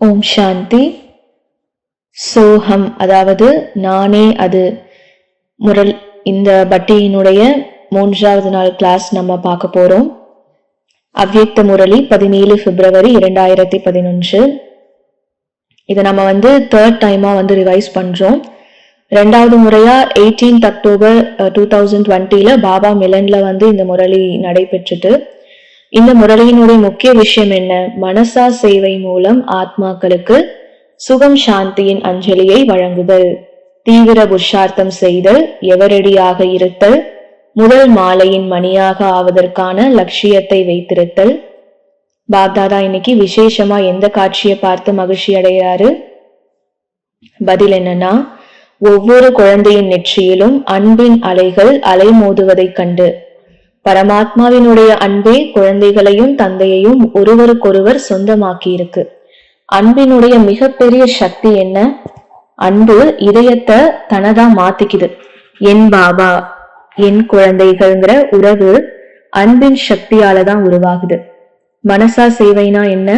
ஓம் சாந்தி. சோகம் அதாவது நானே அது முரல். இந்த பட்டியினுடைய 3வது நாள் கிளாஸ் நம்ம பார்க்க போறோம். அவ்யக்த முரளி 17 பிப்ரவரி 2011. இதை நம்ம 3rd டைமா ரிவைஸ் பண்றோம். 2வது முறையா 18th அக்டோபர் 2020 பாபா மிலன்ல இந்த முரளி நடைபெற்றுட்டு, இந்த முரளியினுடைய முக்கிய விஷயம் என்ன? மனசா சேவை மூலம் ஆத்மாக்களுக்கு சுகம் சாந்தியின் அஞ்சலியை வழங்குதல், தீவிர புருஷார்த்தம் செய்தல், எவரடியாக இருத்தல், முதல் மாலையின் மணியாக ஆவதற்கான லட்சியத்தை வைத்திருத்தல். பாப்தாதா இன்னைக்கு விசேஷமா எந்த காட்சியை பார்த்து மகிழ்ச்சி அடைகிறாரு? பதில் என்னன்னா, ஒவ்வொரு குழந்தையின் நெற்றியிலும் அன்பின் அலைகள் அலைமோதுவதைக் கண்டு, பரமாத்மாவினுடைய அன்பே குழந்தைகளையும் தந்தையையும் ஒருவருக்கொருவர் சொந்தமாக்கி இருக்கு. அன்பினுடைய மிகப்பெரிய சக்தி என்ன? அன்பு இதயத்தை தனதா மாத்திக்குது. என் பாபா என் குழந்தைகள்ங்கிற உறவு அன்பின் சக்தியாலதான் உருவாகுது. மனசா சேவைனா என்ன?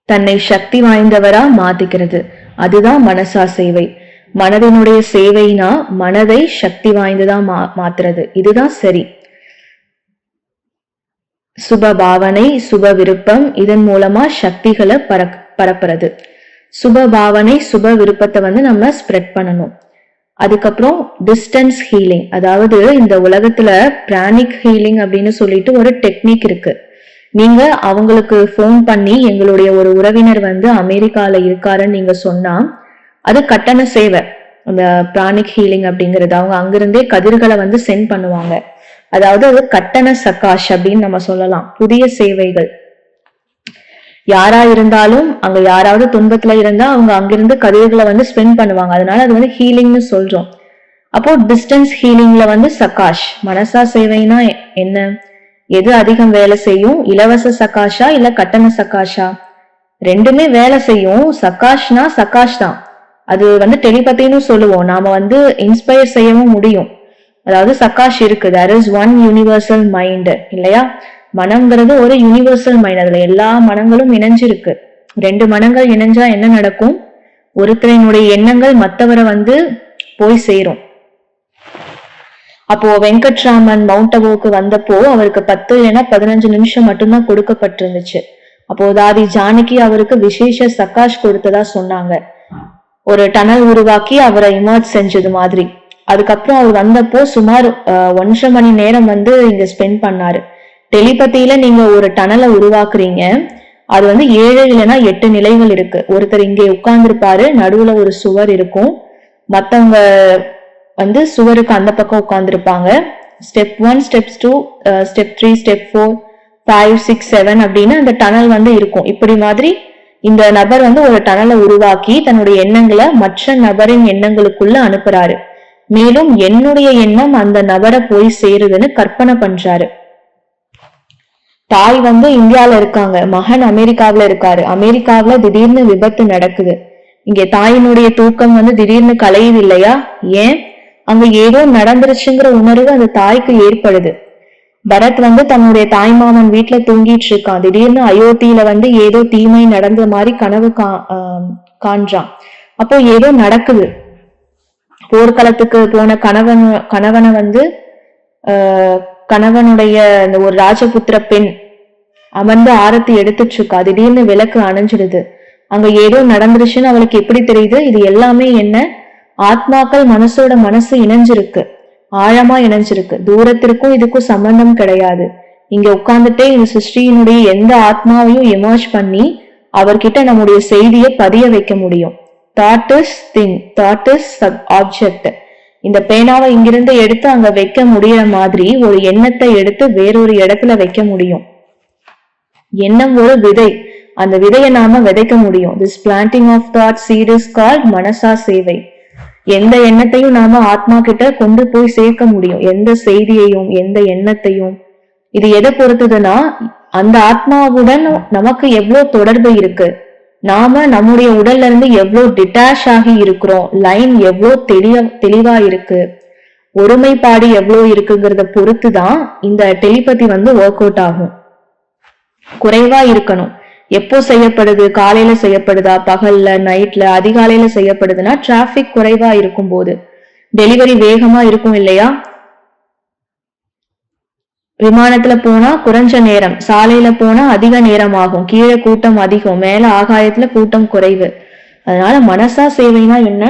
தன்னை சக்தி வாய்ந்தவரா மாத்திக்கிறது. அதுதான் மனசா சேவை. மனதினுடைய சேவைனா மனதை சக்தி வாய்ந்ததா மாத்துறது. இதுதான் சரி. சுப பாவனை, சுப விருப்பம், இதன் மூலமா சக்திகளை பரப்புறது. சுப பாவனை, சுப விருப்பத்தை நம்ம ஸ்ப்ரெட் பண்ணணும். அதுக்கப்புறம் டிஸ்டன்ஸ் ஹீலிங், அதாவது இந்த உலகத்துல பிராணிக் ஹீலிங் அப்படின்னு சொல்லிட்டு ஒரு டெக்னிக் இருக்கு. நீங்க அவங்களுக்கு போன் பண்ணி எங்களுடைய ஒரு உறவினர் அமெரிக்கால இருக்காருன்னு நீங்க சொன்னா அது கட்டண சேவை. அந்த பிராணிக் ஹீலிங் அப்படிங்கிறது அவங்க அங்கிருந்தே கதிர்களை சென்ட் பண்ணுவாங்க. அதாவது அது கட்டண சகாஷ் அப்படின்னு நம்ம சொல்லலாம். புதிய சேவைகள். யாரா இருந்தாலும் அங்க யாராவது துன்பத்துல இருந்தா அவங்க அங்கிருந்து கதிர்களை ஸ்பெண்ட் பண்ணுவாங்க. அதனால அது ஹீலிங்னு சொல்றோம். அப்போ டிஸ்டன்ஸ் ஹீலிங்ல சகாஷ். மனசா சேவைனா என்ன? எது அதிகம் வேலை செய்யும்? இலவச சகாஷா இல்ல கட்டண சகாஷா? ரெண்டுமே வேலை செய்யும். சகாஷ்னா சகாஷ் தான். அது டெலிபத்தின்னு சொல்லுவோம். நாம இன்ஸ்பயர் செய்யவும் முடியும். அதாவது சகாஷ் இருக்கு. there is one universal mind இல்லையா? மனம்ங்கிறது ஒரு யூனிவர்சல் மைண்ட். அதுல எல்லா மனங்களும் இணைஞ்சிருக்கு. 2 மனங்கள் இணைஞ்சா என்ன நடக்கும்? ஒருத்தரினுடைய எண்ணங்கள் மற்றவரை போய் சேரும். அப்போ வெங்கட்ராமன் மவுண்ட் அபுவுக்கு வந்தப்போ அவருக்கு 10 இல்லைன்னா 15 நிமிஷம் மட்டும்தான் கொடுக்கப்பட்டிருந்துச்சு. அப்போ தாதி ஜானகி அவருக்கு விசேஷ சகாஷ் கொடுத்ததா சொன்னாங்க. ஒரு டனல் உருவாக்கி அவரை இமர்ஜ் செஞ்சது மாதிரி. அதுக்கப்புறம் அவர் வந்தப்போ சுமார் 1.5 மணி நேரம் இங்க ஸ்பெண்ட் பண்ணாரு. டெலிபதியில நீங்க ஒரு டனலை உருவாக்குறீங்க. அது 7 இல்லைன்னா 8 நிலைகள் இருக்கு. ஒருத்தர் இங்கே உட்கார்ந்துருப்பாரு, நடுவுல ஒரு சுவர் இருக்கும், மத்தவங்க சுவருக்கு அந்த பக்கம் உட்கார்ந்துருப்பாங்க. ஸ்டெப் 1, ஸ்டெப் 2, ஸ்டெப் 3, ஸ்டெப் 4, 5, 6, 7 அப்படின்னு அந்த டனல் இருக்கும். இப்படி மாதிரி இந்த நபர் ஒரு டனலை உருவாக்கி தன்னுடைய எண்ணங்களை மற்ற நபரின் எண்ணங்களுக்குள்ள அனுப்புறாரு. மேலும் என்னுடைய எண்ணம் அந்த நபரை போய் சேருதுன்னு கற்பனை பண்றாரு. தாய் இந்தியால இருக்காங்க, மகன் அமெரிக்காவில இருக்காரு. அமெரிக்காவில திடீர்னு விபத்து நடக்குது. இங்க தாயினுடைய தூக்கம் திடீர்னு கலையுது இல்லையா? ஏன்? அங்க ஏதோ நடந்துருச்சுங்கிற உணர்வு அந்த தாய்க்கு ஏற்படுது. பரத் தன்னுடைய தாய்மாமன் வீட்டுல தூங்கிட்டு இருக்கான். திடீர்னு அயோத்தியில ஏதோ தீமை நடந்த மாதிரி கனவு காண்றான். அப்போ ஏதோ நடக்குது. போர்க்களத்துக்கு போன கணவனை கணவனுடைய இந்த ஒரு ராஜபுத்திர பெண் அமர்ந்து ஆரத்தி எடுத்துட்டு இருக்கா. திடீர்னு விளக்கு அணைஞ்சிடுது. அங்க ஏதோ நடந்துருச்சுன்னு அவளுக்கு எப்படி தெரியுது? இது எல்லாமே என்ன? ஆத்மாக்கள் மனசோட மனசு இணைஞ்சிருக்கு, ஆழமா இணைஞ்சிருக்கு. தூரத்திற்கும் இதுக்கும் சம்பந்தம் கிடையாது. இங்க உட்கார்ந்துட்டே இந்த சிருஷ்டியினுடைய எந்த ஆத்மாவையும் எமர்ஜ் பண்ணி அவர்கிட்ட நம்முடைய செய்தியை பதிய வைக்க முடியும். Thought is thing, thought is object. இந்த பேனாவை இங்கிருந்து எடுத்து அங்க வைக்க முடியற மாதிரி ஒரு எண்ணத்தை எடுத்து வேறொரு இடத்துல வைக்க முடியும். எண்ணம் ஒரு விதை. அந்த விதையை நாம விதைக்க முடியும். This planting of thought seed is called மனசா சேவை. எந்த எண்ணத்தையும் நாம ஆத்மா கிட்ட கொண்டு போய் சேர்க்க முடியும். எந்த செய்தியையும் எந்த எண்ணத்தையும். இது எதை பொறுத்ததுன்னா அந்த ஆத்மாவுடன் நமக்கு எவ்வளவு தொடர்பு இருக்கு, நாம நம்முடைய உடல்ல இருந்து எவ்வளவு டிட்டாச் ஆகி இருக்கிறோம், லைன் எவ்வளவு தெளிவா இருக்கு, ஒருமைப்பாடு எவ்வளவு இருக்குங்கிறத பொறுத்துதான் இந்த டெலிபதி ஒர்க் அவுட் ஆகும். குறைவா இருக்கணும். எப்போ செய்யப்படுது, காலையில செய்யப்படுதா, பகல்ல, நைட்ல, அதிகாலையில செய்யப்படுதுன்னா டிராபிக் குறைவா இருக்கும் போது. டெலிவரி வேகமா இருக்கும் இல்லையா, விமானத்துல போனா குறைஞ்ச நேரம், சாலையில போனா அதிக நேரம் ஆகும், கீழே கூட்டம் அதிகம், மேல ஆகாயத்துல கூட்டம் குறைவு. அதனால மனசா சேவைனா என்ன,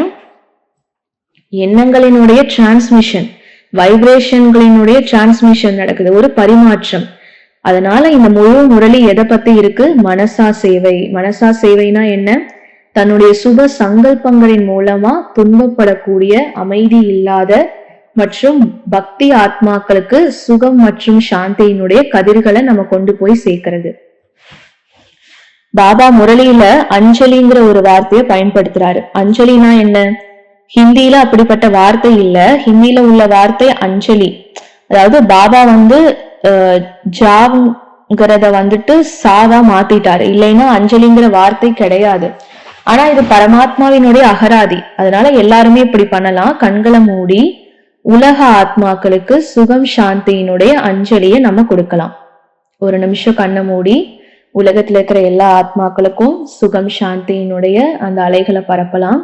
எண்ணங்களினுடைய டிரான்ஸ்மிஷன், வைப்ரேஷன்களினுடைய டிரான்ஸ்மிஷன் நடக்குது, ஒரு பரிமாற்றம். அதனால இந்த முழு முரளி எதை பத்தி இருக்கு, மனசா சேவை. மனசா சேவைனா என்ன, தன்னுடைய சுப சங்கல்பங்களின் மூலமா துன்பப்படக்கூடிய, அமைதி இல்லாத மற்றும் பக்தி ஆத்மாக்களுக்கு சுகம் மற்றும் சாந்தியினுடைய கதிர்களை நம்ம கொண்டு போய் சேர்க்கிறது. பாபா முரளியில அஞ்சலிங்கிற ஒரு வார்த்தையை பயன்படுத்துறாரு. அஞ்சலினா என்ன, ஹிந்தியில அப்படிப்பட்ட வார்த்தை இல்ல, ஹிந்தியில உள்ள வார்த்தை அஞ்சலி. அதாவது பாபா ஜாவ்ங்கிறத சாவா மாத்திட்டாரு, இல்லைன்னா அஞ்சலிங்கிற வார்த்தை கிடையாது. ஆனா இது பரமாத்மாவினுடைய அகராதி, அதனால எல்லாருமே இப்படி பண்ணலாம். கண்களை மூடி உலக ஆத்மாக்களுக்கு சுகம் சாந்தியினுடைய அஞ்சலியை நம்ம கொடுக்கலாம். ஒரு நிமிஷம் கண்ணை மூடி உலகத்துல இருக்கிற எல்லா ஆத்மாக்களுக்கும் சுகம் சாந்தியினுடைய அந்த அலைகளை பரப்பலாம்.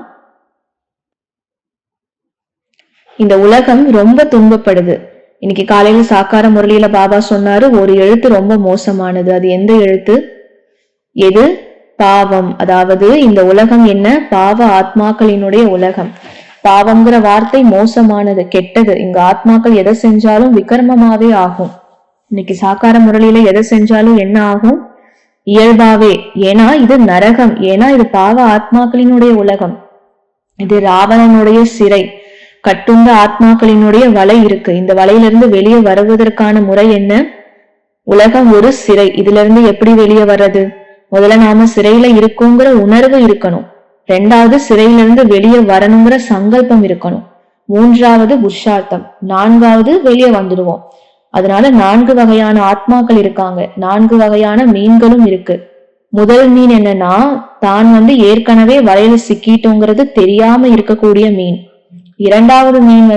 இந்த உலகம் ரொம்ப துன்பப்படுது. இன்னைக்கு காலையில சாக்கார முரளியில பாபா சொன்னாரு, ஒரு எழுத்து ரொம்ப மோசமானது. அது எந்த எழுத்து, எது, பாவம். அதாவது இந்த உலகம் என்ன, பாவ ஆத்மாக்களினுடைய உலகம். பாவம்ங்கிற வார்த்தை மோசமானது, கெட்டது. இங்க ஆத்மாக்கள் எதை செஞ்சாலும் விகர்மமாவே ஆகும். இன்னைக்கு சாக்கார முரளியில எதை செஞ்சாலும் என்ன ஆகும், இயல்பாவே. ஏன்னா இது நரகம், ஏன்னா இது பாவ ஆத்மாக்களினுடைய உலகம். இது ராவணனுடைய சிறை, கட்டுண்ட ஆத்மாக்களினுடைய வலை இருக்கு. இந்த வலையிலிருந்து வெளியே வருவதற்கான முறை என்ன, உலகம் ஒரு சிறை, இதுல இருந்து எப்படி வெளியே வர்றது, முதல்ல நாம சிறையில இருக்கோங்கிற உணர்வு இருக்கணும். ரெண்டாவது சிறையிலிருந்து வெளியே வரணுங்கிற சங்கல்பம் இருக்கணும். மூன்றாவது புருஷார்த்தம், நான்காவது வெளியே வந்துடுவோம். அதனால 4 வகையான ஆத்மாக்கள் இருக்காங்க, 4 வகையான மீன்களும் இருக்கு. முதல் மீன் என்னன்னா, தான் ஏற்கனவே வலையில சிக்கிட்டோங்கிறது தெரியாம இருக்கக்கூடிய மீன். இரண்டாவது மீன்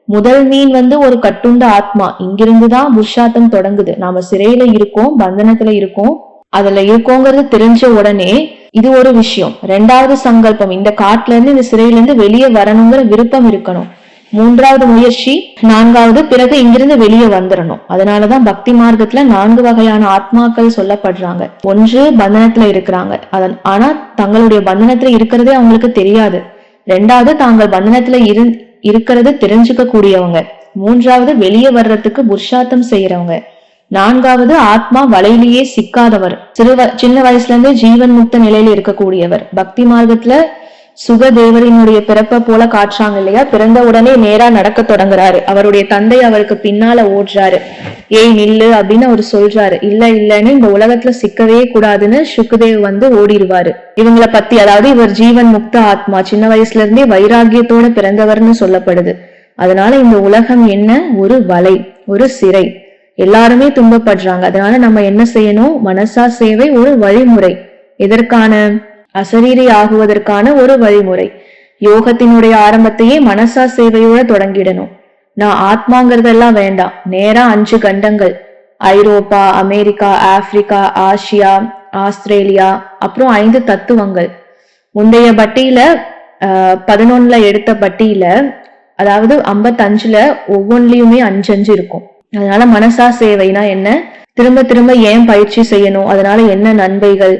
முதல் மீன் ஒரு கட்டுண்ட ஆத்மா. இங்கிருந்துதான் புருஷார்த்தம் தொடங்குது. நாம சிறையில இருக்கோம், பந்தனத்துல இருக்கோம், அதுல இருக்கோங்கிறது தெரிஞ்ச உடனே இது ஒரு விஷயம். ரெண்டாவது சங்கல்பம், இந்த காட்டுல இருந்து இந்த சிறையில இருந்து வெளியே வரணுங்கிற விருப்பம் இருக்கணும். மூன்றாவது முயற்சி, நான்காவது பிறகு இங்கிருந்து வெளியே வந்துடணும். அதனாலதான் பக்தி மார்க்கத்துல 4 வகையான ஆத்மாக்கள் சொல்லப்படுறாங்க. ஒன்று பந்தனத்துல இருக்கிறாங்க, ஆனா தங்களுடைய பந்தனத்துல இருக்கிறதே அவங்களுக்கு தெரியாது. ரெண்டாவது தாங்கள் பந்தனத்துல இருக்கிறது தெரிஞ்சுக்க கூடியவங்க. மூன்றாவது வெளியே வர்றதுக்கு புருஷார்த்தம் செய்யறவங்க. நான்காவது ஆத்மா வலையிலேயே சிக்காதவர், சின்ன வயசுல இருந்தே ஜீவன் முக்த நிலையில இருக்கக்கூடியவர். பக்தி மார்க்கத்துல சுகதேவரினுடைய பிறப்ப போல காட்டுறாங்க இல்லையா, பிறந்த உடனே நேரா நடக்க தொடங்குறாரு. அவருடைய தந்தை அவருக்கு பின்னால ஓடுறாரு, ஏய் நில்லு அப்படின்னு அவர் சொல்றாரு. இல்லன்னு இந்த உலகத்துல சிக்கவே கூடாதுன்னு சுக்குதேவ் ஓடிடுவாரு. இவங்களை பத்தி, அதாவது இவர் ஜீவன் முக்த ஆத்மா, சின்ன வயசுல இருந்தே வைராகியத்தோட பிறந்தவர்னு சொல்லப்படுது. அதனால இந்த உலகம் என்ன, ஒரு வலை, ஒரு சிறை, எல்லாருமே துன்பப்படுறாங்க. அதனால நம்ம என்ன செய்யணும், மனசா சேவை ஒரு வழிமுறை. எதற்கான, அசரீரி ஆகுவதற்கான ஒரு வழிமுறை. யோகத்தினுடைய ஆரம்பத்தையே மனசா சேவையோட தொடங்கிடணும். நான் ஆத்மாங்கிறதெல்லாம் வேண்டாம், நேரா 5 கண்டங்கள், ஐரோப்பா, அமெரிக்கா, ஆப்பிரிக்கா, ஆசியா, ஆஸ்திரேலியா, அப்புறம் 5 தத்துவங்கள். முந்தைய பட்டியல 11ல எடுத்த பட்டியல, அதாவது 55ல ஒவ்வொன்றிலுமே 5 இருக்கும். அதனால மனசா சேவைனா என்ன, திரும்ப திரும்ப ஏன் பயிற்சி செய்யணும், அதனால என்ன நன்மைகள்,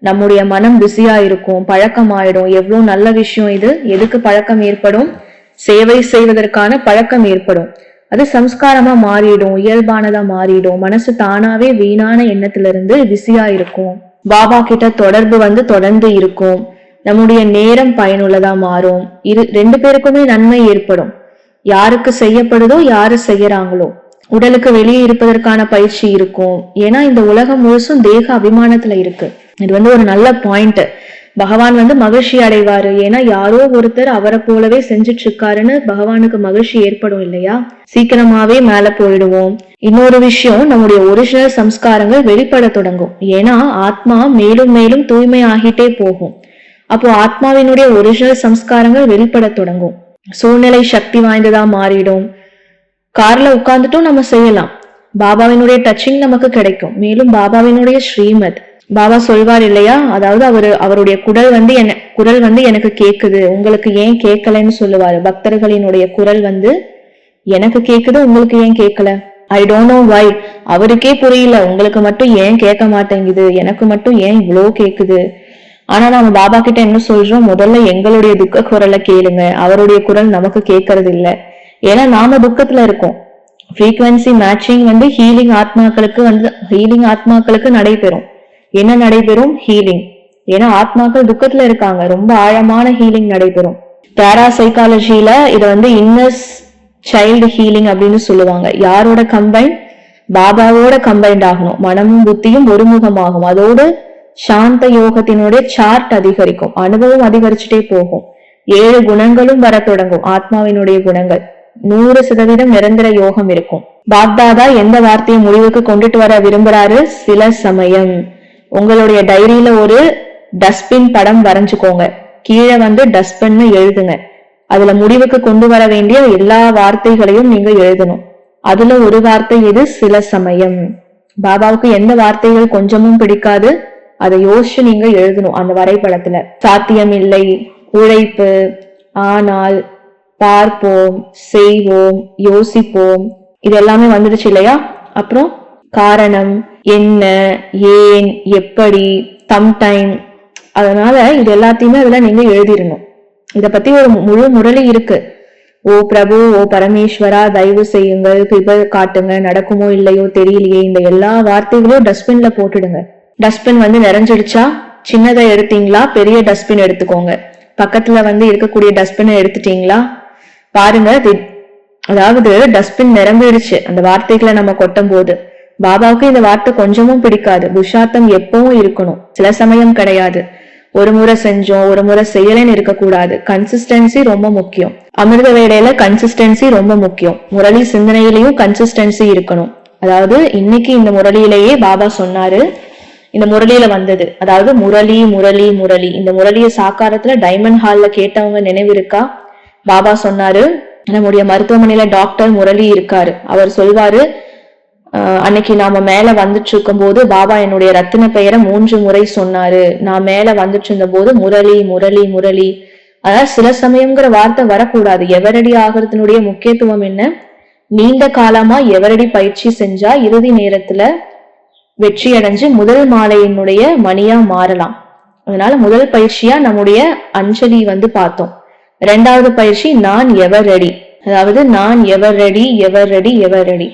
நம்முடைய மனம் பிஸியா இருக்கும், பழக்கம் ஆயிடும். எவ்வளவு நல்ல விஷயம் இது. எதுக்கு பழக்கம் ஏற்படும், சேவை செய்வதற்கான பழக்கம் ஏற்படும். அது சம்ஸ்காரமா மாறிடும், இயல்பானதா மாறிடும். மனசு தானாவே வீணான எண்ணத்திலிருந்து பிஸியா இருக்கும். பாபா கிட்ட தொடர்பு தொடர்ந்து இருக்கும். நம்முடைய நேரம் பயனுள்ளதா மாறும். 2 பேருக்குமே நன்மை ஏற்படும். யாருக்கு செய்யப்படுதோ, யாரு செய்யறாங்களோ. உடலுக்கு வெளியே இருப்பதற்கான பயிற்சி இருக்கும். ஏன்னா இந்த உலகம் முழுசும் தேக அபிமானத்துல இருக்கு. இது ஒரு நல்ல பாயிண்ட். பகவான் மகிழ்ச்சி அடைவாரு. ஏன்னா யாரோ ஒருத்தர் அவரை போலவே செஞ்சுட்டு இருக்காருன்னு பகவானுக்கு மகிழ்ச்சி ஏற்படும் இல்லையா, சீக்கிரமாவே மேல போயிடுவோம். இன்னொரு விஷயம், நம்முடைய ஒரிஜினல் சம்ஸ்காரங்கள் வெளிப்பட தொடங்கும். ஏன்னா ஆத்மா மேலும் மேலும் தூய்மை ஆகிட்டே போகும். அப்போ ஆத்மாவினுடைய ஒரிஜினல் சம்ஸ்காரங்கள் வெளிப்பட தொடங்கும். சூழ்நிலை சக்தி வாய்ந்ததா மாறிடும். கார்ல உட்கார்ந்துட்டும் நம்ம செய்யலாம். பாபாவினுடைய டச்சிங் நமக்கு கிடைக்கும். மேலும் பாபாவினுடைய ஸ்ரீமத், பாபா சொல்வார் இல்லையா, அதாவது அவருடைய குரல் வந்து எனக்கு கேக்குது, உங்களுக்கு ஏன் கேட்கலன்னு சொல்லுவாரு. பக்தர்களினுடைய குரல் வந்து எனக்கு கேக்குது, உங்களுக்கு ஏன் கேட்கல? I don't know why. அவருக்கே புரியல, உங்களுக்கு மட்டும் ஏன் கேட்க மாட்டேங்குது, எனக்கு மட்டும் ஏன் இவ்வளோ கேக்குது. ஆனா நம்ம பாபா கிட்ட என்ன சொல்றோம், முதல்ல எங்களுடைய துக்க குரலை கேளுங்க, அவருடைய குரல் நமக்கு கேட்கறது இல்ல. ஏன்னா நாம துக்கத்துல இருக்கோம். ஃப்ரீக்வன்சி மேட்சிங் வந்து ஹீலிங் ஆத்மாக்களுக்கு நடைபெறும். என்ன நடைபெறும்? ஹீலிங். ஏன்னா ஆத்மாக்கள் துக்கத்துல இருக்காங்க, ரொம்ப ஆழமான ஹீலிங் நடைபெறும். பேராசைக்காலஜில இத வந்து இன்னர்ஸ் சைல்டு ஹீலிங் அப்படின்னு சொல்லுவாங்க. யாரோட கம்பைன்? பாபாவோட கம்பைன்ட் ஆகணும். மனமும் புத்தியும் ஒருமுகமாகும். அதோடு சாந்த யோகத்தினுடைய சார்ட் அதிகரிக்கும், அனுபவம் அதிகரிச்சுட்டே போகும். 7 குணங்களும் வர தொடங்கும். ஆத்மாவினுடைய குணங்கள் 100% நிரந்தர யோகம் இருக்கும். பாப்தாதா எந்த வார்த்தையை முடிவுக்கு கொண்டுட்டு வர விரும்புறாரு? சில சமயம் உங்களுடைய டைரியில ஒரு டஸ்ட்பின் படம் வரைஞ்சுக்கோங்க, கீழே வந்து டஸ்ட்பின்னு எழுதுங்க. அதுல முடிவுக்கு கொண்டு வர வேண்டிய எல்லா வார்த்தைகளையும் நீங்க எழுதணும். அதுல ஒரு வார்த்தை இது, சில சமயம். பாபாவுக்கு எந்த வார்த்தைகள் கொஞ்சமும் பிடிக்காது, அதை யோசிச்சு நீங்க எழுதணும் அந்த வரைபடத்துல. சாத்தியம் இல்லை, உழைப்பு, ஆனால், பார்ப்போம், செய்வோம், யோசிப்போம், இது எல்லாமே வந்துடுச்சு இல்லையா? அப்புறம் காரணம், என்ன, ஏன், எப்படி, சம்டைம். அதனால இது எல்லாத்தையுமே அதுல நீங்க எழுதிடணும். இத பத்தி ஒரு முழு முரளி இருக்கு. ஓ பிரபு, ஓ பரமேஸ்வரா, தயவு செய்யுங்கள், கிருபை காட்டுங்க, நடக்குமோ இல்லையோ தெரியலையே, இந்த எல்லா வார்த்தைகளையும் டஸ்ட்பின்ல போட்டுடுங்க. டஸ்ட்பின் வந்து நிறைஞ்சிடுச்சா, சின்னதை எடுத்தீங்களா, பெரிய டஸ்ட்பின் எடுத்துக்கோங்க. பக்கத்துல வந்து இருக்கக்கூடிய டஸ்ட்பின் எடுத்துட்டீங்களா பாருங்க. அதாவது டஸ்ட்பின் நிரம்பிடுச்சு அந்த வார்த்தைகளை நம்ம கொட்டும் போது. பாபாவுக்கு இந்த வார்த்தை கொஞ்சமும் பிடிக்காது. புருஷார்த்தம் எப்பவும் இருக்கணும், சில சமயம் கிடையாது. ஒரு முறை செஞ்சோம், ஒரு முறை செய்யலன்னு இருக்கக்கூடாது. கன்சிஸ்டன்சி ரொம்ப முக்கியம். அமிர்த வேளையில கன்சிஸ்டன்சி ரொம்ப முக்கியம். முரளி சிந்தனையிலையும் கன்சிஸ்டன்சி இருக்கணும். அதாவது இன்னைக்கு இந்த முரளியிலேயே பாபா சொன்னாரு, இந்த முரளியில வந்தது, அதாவது முரளி முரளி முரளி. இந்த முரளிய சாக்காரத்துல டைமண்ட் ஹால்ல கேட்டவங்க நினைவு இருக்கா? பாபா சொன்னாரு, நம்முடைய மருத்துவமனையில டாக்டர் முரளி இருக்காரு, அவர் சொல்வாரு, அன்னைக்கு நாம மேல வந்துட்டு இருக்கும் போது பாபா என்னுடைய ரத்தின பெயரை 3 முறை சொன்னாரு. நான் மேல வந்துட்டு இருந்த போது முரளி முரளி முரளி. அதாவது சில சமயம்ங்கிற வார்த்தை வரக்கூடாது. எவரடி ஆகிறதுனுடைய முக்கியத்துவம் என்ன? நீண்ட காலமா எவரடி பயிற்சி செஞ்சா இறுதி நேரத்துல வெற்றி அடைஞ்சு முதல் மாலையினுடைய மணியா மாறலாம். அதனால முதல் பயிற்சியா நம்முடைய அஞ்சலி வந்து பார்த்தோம். 2வது பயிற்சி நான் எவர் ரெடி, அதாவது நான் எவர் ரெடி எவர் ரெடி எவர் ரெடி.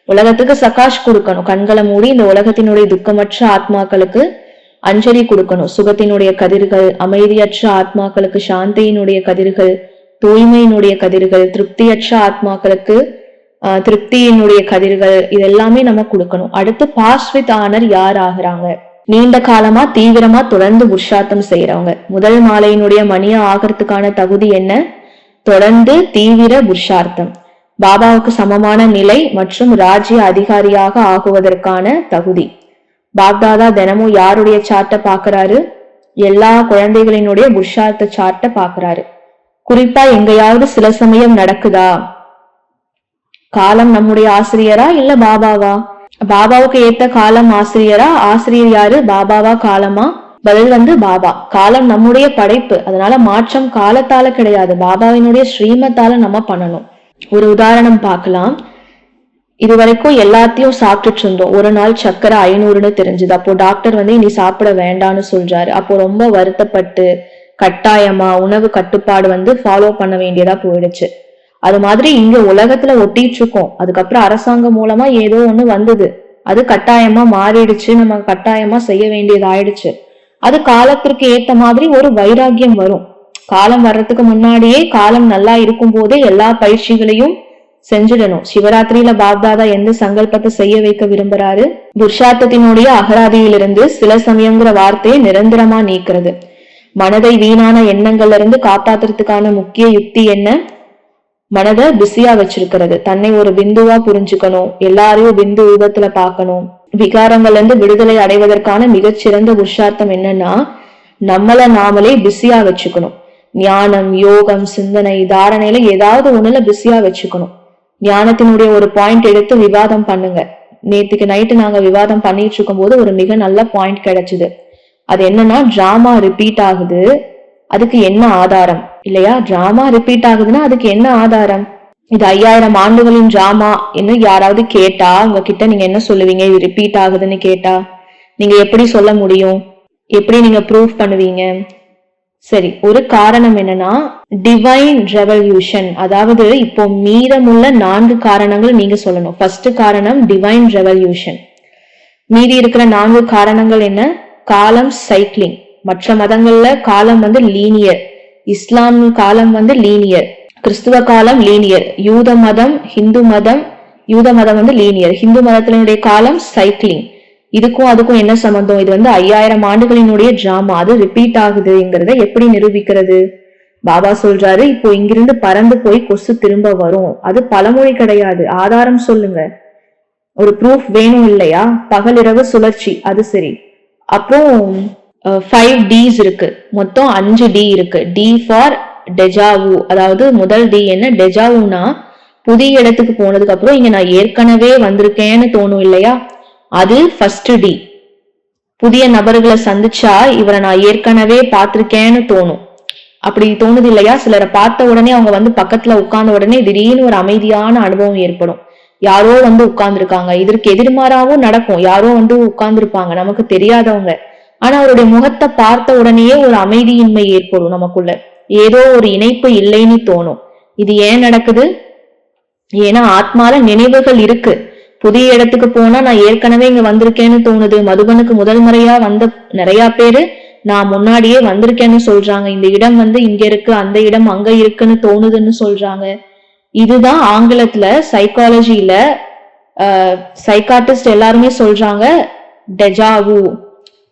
உலகத்துக்கு சகாஷ் கொடுக்கணும். கண்களை மூடி இந்த உலகத்தினுடைய துக்கமற்ற ஆத்மாக்களுக்கு அஞ்சலி கொடுக்கணும். சுகத்தினுடைய கதிர்கள், அமைதியற்ற ஆத்மாக்களுக்கு சாந்தியினுடைய கதிர்கள், தூய்மையினுடைய கதிர்கள், திருப்தியற்ற ஆத்மாக்களுக்கு திருப்தியினுடைய கதிர்கள், இதெல்லாமே நம்ம கொடுக்கணும். அடுத்து பாஸ் வித் ஆனர் யார் ஆகுறாங்க? நீண்ட காலமா தீவிரமா தொடர்ந்து புருஷார்த்தம் செய்யறவங்க. முதல் மாலையினுடைய மணியா ஆகிறதுக்கான தகுதி என்ன? தொடர்ந்து தீவிர புருஷார்த்தம். பாபாவுக்கு சமமான நிலை மற்றும் ராஜ்ய அதிகாரியாக ஆகுவதற்கான தகுதி. பாப்தாதா தினமும் யாருடைய சார்ட்டை பாக்குறாரு? எல்லா குழந்தைகளினுடைய புருஷார்த்த சார்ட்டை பாக்குறாரு. குறிப்பா எங்கேயாவது சில சமயம் நடக்குதா? காலம் நம்முடைய ஆசிரியரா இல்ல பாபாவா? பாபாவுக்கு ஏத்த காலம் ஆசிரியரா? ஆசிரியர் யாரு? பாபாவா காலமா? பதில் வந்து பாபா. காலம் நம்முடைய படைப்பு, அதனால மாற்றம் காலத்தால கிடையாது, பாபாவினுடைய ஸ்ரீமத்தால நம்ம பண்ணணும். ஒரு உதாரணம் பார்க்கலாம். இதுவரைக்கும் எல்லாத்தையும் சாப்பிட்டுட்டு இருந்தோம். ஒரு நாள் சக்கரை 500ன்னு தெரிஞ்சது. அப்போ டாக்டர் வந்து இனி சாப்பிட வேண்டான்னு சொல்றாரு. அப்போ ரொம்ப வருத்தப்பட்டு கட்டாயமா உணவு கட்டுப்பாடு வந்து ஃபாலோ பண்ண வேண்டியதா போயிடுச்சு. அது மாதிரி இங்க உலகத்துல ஒட்டிட்டு இருக்கோம். அதுக்கப்புறம் அரசாங்கம் மூலமா ஏதோ ஒண்ணு வந்தது, அது கட்டாயமா மாறிடுச்சு, நம்ம கட்டாயமா செய்ய வேண்டியது ஆயிடுச்சு. அது காலத்திற்கு ஏத்த மாதிரி ஒரு வைராகியம் வரும். காலம் வர்றதுக்கு முன்னாடியே, காலம் நல்லா இருக்கும் போதே எல்லா பயிற்சிகளையும் செஞ்சிடணும். சிவராத்திரியில பாப்தாதா எந்த சங்கல்பத்தை செய்ய வைக்க விரும்புறாரு? புருஷார்த்தத்தினுடைய அகராதியிலிருந்து சில சமயங்கிற வார்த்தையை நிரந்தரமா நீக்கிறது. மனதை வீணான எண்ணங்கள்ல இருந்து காப்பாத்துறதுக்கான முக்கிய யுக்தி என்ன? மனதை பிஸியா வச்சிருக்கிறது. தன்னை ஒரு பிந்துவா புரிஞ்சுக்கணும், எல்லாரையும் பிந்து ரூபத்துல பார்க்கணும். விகாரங்கள்ல இருந்து விடுதலை அடைவதற்கான மிகச்சிறந்த புருஷார்த்தம் என்னன்னா, நம்மள நாமளே பிஸியா வச்சுக்கணும். ஞானம், யோகம், சிந்தனை, தாரணையில ஏதாவது ஒண்ணுல பிஸியா வச்சுக்கணும். ஞானத்தினுடைய ஒரு பாயிண்ட் எடுத்து விவாதம் பண்ணுங்க. நேத்துக்கு நைட்டு நாங்க விவாதம் பண்ணிட்டு இருக்கும் போது ஒரு மிக நல்ல பாயிண்ட் கிடைச்சது. அது என்னன்னா, டிராமா ரிப்பீட் ஆகுது, அதுக்கு என்ன ஆதாரம் இல்லையா? டிராமா ரிப்பீட் ஆகுதுன்னா அதுக்கு என்ன ஆதாரம்? இது 5000 ஆண்டுகளின் டிராமா என்ன யாராவது கேட்டா உங்ககிட்ட நீங்க என்ன சொல்லுவீங்க? இது ரிப்பீட் ஆகுதுன்னு கேட்டா நீங்க எப்படி சொல்ல முடியும்? எப்படி நீங்க ப்ரூவ் பண்ணுவீங்க? சரி, ஒரு காரணம் என்னன்னா டிவைன் ரெவல்யூஷன். அதாவது இப்போ மீதமுள்ள 4 காரணங்கள் நீங்க சொல்லணும். ஃபர்ஸ்ட் காரணம் டிவைன் ரெவல்யூஷன். மீதி இருக்கிற 4 காரணங்கள் என்ன? காலம் சைக்கிளிங். மற்ற மதங்கள்ல காலம் வந்து லீனியர், இஸ்லாம் காலம் வந்து லீனியர், கிறிஸ்துவ காலம் லீனியர், யூத மதம் வந்து லீனியர், ஹிந்து மதத்தினுடைய காலம் சைக்கிளிங். இதுக்கும் அதுக்கும் என்ன சம்பந்தம்? இது வந்து 5000 ஆண்டுகளினுடைய டிராமா, அது ரிப்பீட் ஆகுதுங்கிறத எப்படி நிரூபிக்கிறது? பாபா சொல்றாரு, இப்போ இங்கிருந்து பறந்து போய் கொசு திரும்ப வரும். அது பழமொழி கிடையாது, ஆதாரம் சொல்லுங்க. ஒரு ப்ரூஃப் வேணும் இல்லையா? பகல் இரவு சுழற்சி, அது சரி. அப்புறம் 5 Ds இருக்கு, மொத்தம் 5 D இருக்கு. D for deja vu. அதாவது முதல் டி என்ன? டெஜாவுனா புதிய இடத்துக்கு போனதுக்கு அப்புறம் இங்க நான் ஏற்கனவே வந்திருக்கேன்னு தோணும் இல்லையா? அது ஃபர்ஸ்ட் டி. புதிய நபர்களை சந்திச்சா இவரை நான் ஏற்கனவே பார்த்திருக்கேன்னு தோணும். அப்படி தோணுது இல்லையா? சிலரை பார்த்த உடனே அவங்க வந்து பக்கத்துல உட்கார்ந்த உடனே திடீர்னு ஒரு அமைதியான அனுபவம் ஏற்படும். யாரோ வந்து உட்கார்ந்துருக்காங்க. இதற்கு எதிர்மாறாவும் நடக்கும். யாரோ வந்து உட்கார்ந்துருப்பாங்க, நமக்கு தெரியாதவங்க. ஆனா அவருடைய முகத்தை பார்த்த உடனேயே ஒரு அமைதியின்மை ஏற்படும் நமக்குள்ள. ஏதோ ஒரு இணைப்பு இல்லைன்னு தோணும். இது ஏன் நடக்குது? ஏன்னா ஆத்மால நினைவுகள் இருக்கு. புதிய இடத்துக்கு போனா நான் ஏற்கனவே இங்க வந்திருக்கேன்னு தோணுது. மதுபனுக்கு முதல் முறையா வந்த நிறைய பேரு நான் முன்னாடியே வந்திருக்கேன்னு சொல்றாங்க. இந்த இடம் வந்து இங்க இருக்கு, அந்த இடம் அங்க இருக்குன்னு தோணுதுன்னு சொல்றாங்க. இதுதான் ஆங்கிலத்துல சைக்காலஜில சைக்காட்டிஸ்ட் எல்லாருமே சொல்றாங்க டெஜாவு.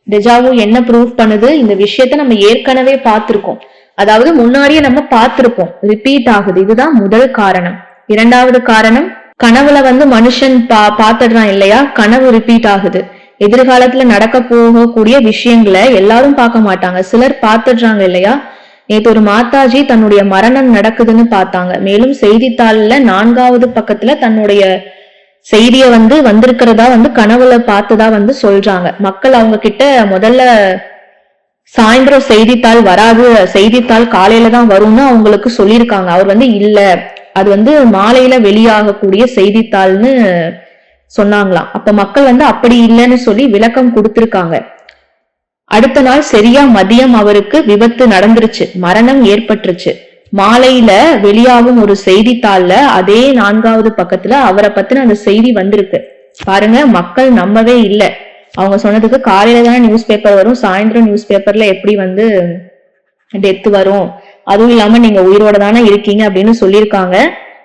டெஜாவு என்ன ப்ரூவ் பண்ணுது? இந்த விஷயத்த நம்ம ஏற்கனவே பார்த்திருக்கோம், அதாவது முன்னாடியே நம்ம பார்த்திருப்போம், ரிப்பீட் ஆகுது. இதுதான் முதல் காரணம். இரண்டாவது காரணம், கனவுல வந்து மனுஷன் பாத்துடுறான் இல்லையா? கனவு ரிப்பீட் ஆகுது. எதிர்காலத்துல நடக்க போகக்கூடிய விஷயங்களை எல்லாரும் பார்க்க மாட்டாங்க, சிலர் பார்த்துடுறாங்க இல்லையா? நேற்று ஒரு மாதாஜி தன்னுடைய மரணம் நடக்குதுன்னு பார்த்தாங்க. மேலும் செய்தித்தாள்ல 4வது பக்கத்துல தன்னுடைய செய்திய வந்து வந்திருக்கிறதா வந்து கனவுல பார்த்ததா வந்து சொல்றாங்க. மக்கள் அவங்க கிட்ட முதல்ல சாயந்தரம் செய்தித்தாள் வராது, செய்தித்தாள் காலையில தான் வரும்னு அவங்களுக்கு சொல்லியிருக்காங்க. அவர் வந்து இல்ல, அது வந்து மாலையில வெளியாகக்கூடிய செய்தித்தாள்னு சொன்னாங்களாம். அப்ப மக்கள் வந்து அப்படி இல்லைன்னு சொல்லி விளக்கம் கொடுத்திருக்காங்க. அடுத்த நாள் சரியா மதியம் அவருக்கு விபத்து நடந்துருச்சு, மரணம் ஏற்பட்டுருச்சு. மாலையில வெளியாகும் ஒரு செய்தித்தாள்ல அதே 4வது பக்கத்துல அவரை பத்தின அந்த செய்தி வந்திருக்கு. பாருங்க, மக்கள் நம்பவே இல்லை. அவங்க சொன்னதுக்கு காலையில தானே நியூஸ் பேப்பர் வரும், சாயந்தரம் நியூஸ் பேப்பர்ல எப்படி வந்து டெத் வரும், அதுவும் இல்லாம நீங்க உயிரோட தானே இருக்கீங்க அப்படின்னு சொல்லியிருக்காங்க.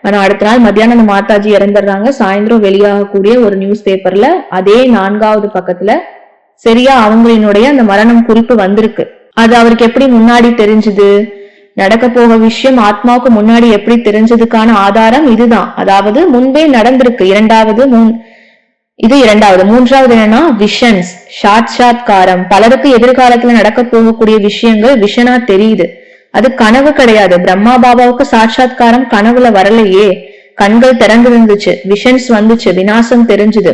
ஆனா அடுத்த நாள் மத்தியானம் அந்த மாதாஜி இறந்துடுறாங்க. சாயந்தரம் வெளியாகக்கூடிய ஒரு நியூஸ் பேப்பர்ல அதே 4வது பக்கத்துல சரியா அவங்களினுடைய அந்த மரணம் குறிப்பு வந்திருக்கு. அது அவருக்கு எப்படி முன்னாடி தெரிஞ்சது? நடக்க போக விஷயம் ஆத்மாவுக்கு முன்னாடி எப்படி தெரிஞ்சதுக்கான ஆதாரம் இதுதான். அதாவது முன்பே நடந்திருக்கு. இது இரண்டாவது. மூன்றாவது என்னன்னா விஷன்ஸ், சாட்சாத்காரம். பலருக்கு எதிர்காலத்துல நடக்க போகக்கூடிய விஷயங்கள் விஷனா தெரியுது, அது கனவு கிடையாது. பிரம்மா பாபாவுக்கு சாட்சாத்காரம் கனவுல வரலையே, கண்கள் திறந்திருந்துச்சு, விஷன்ஸ் வந்துச்சு, விநாசம் தெரிஞ்சுது.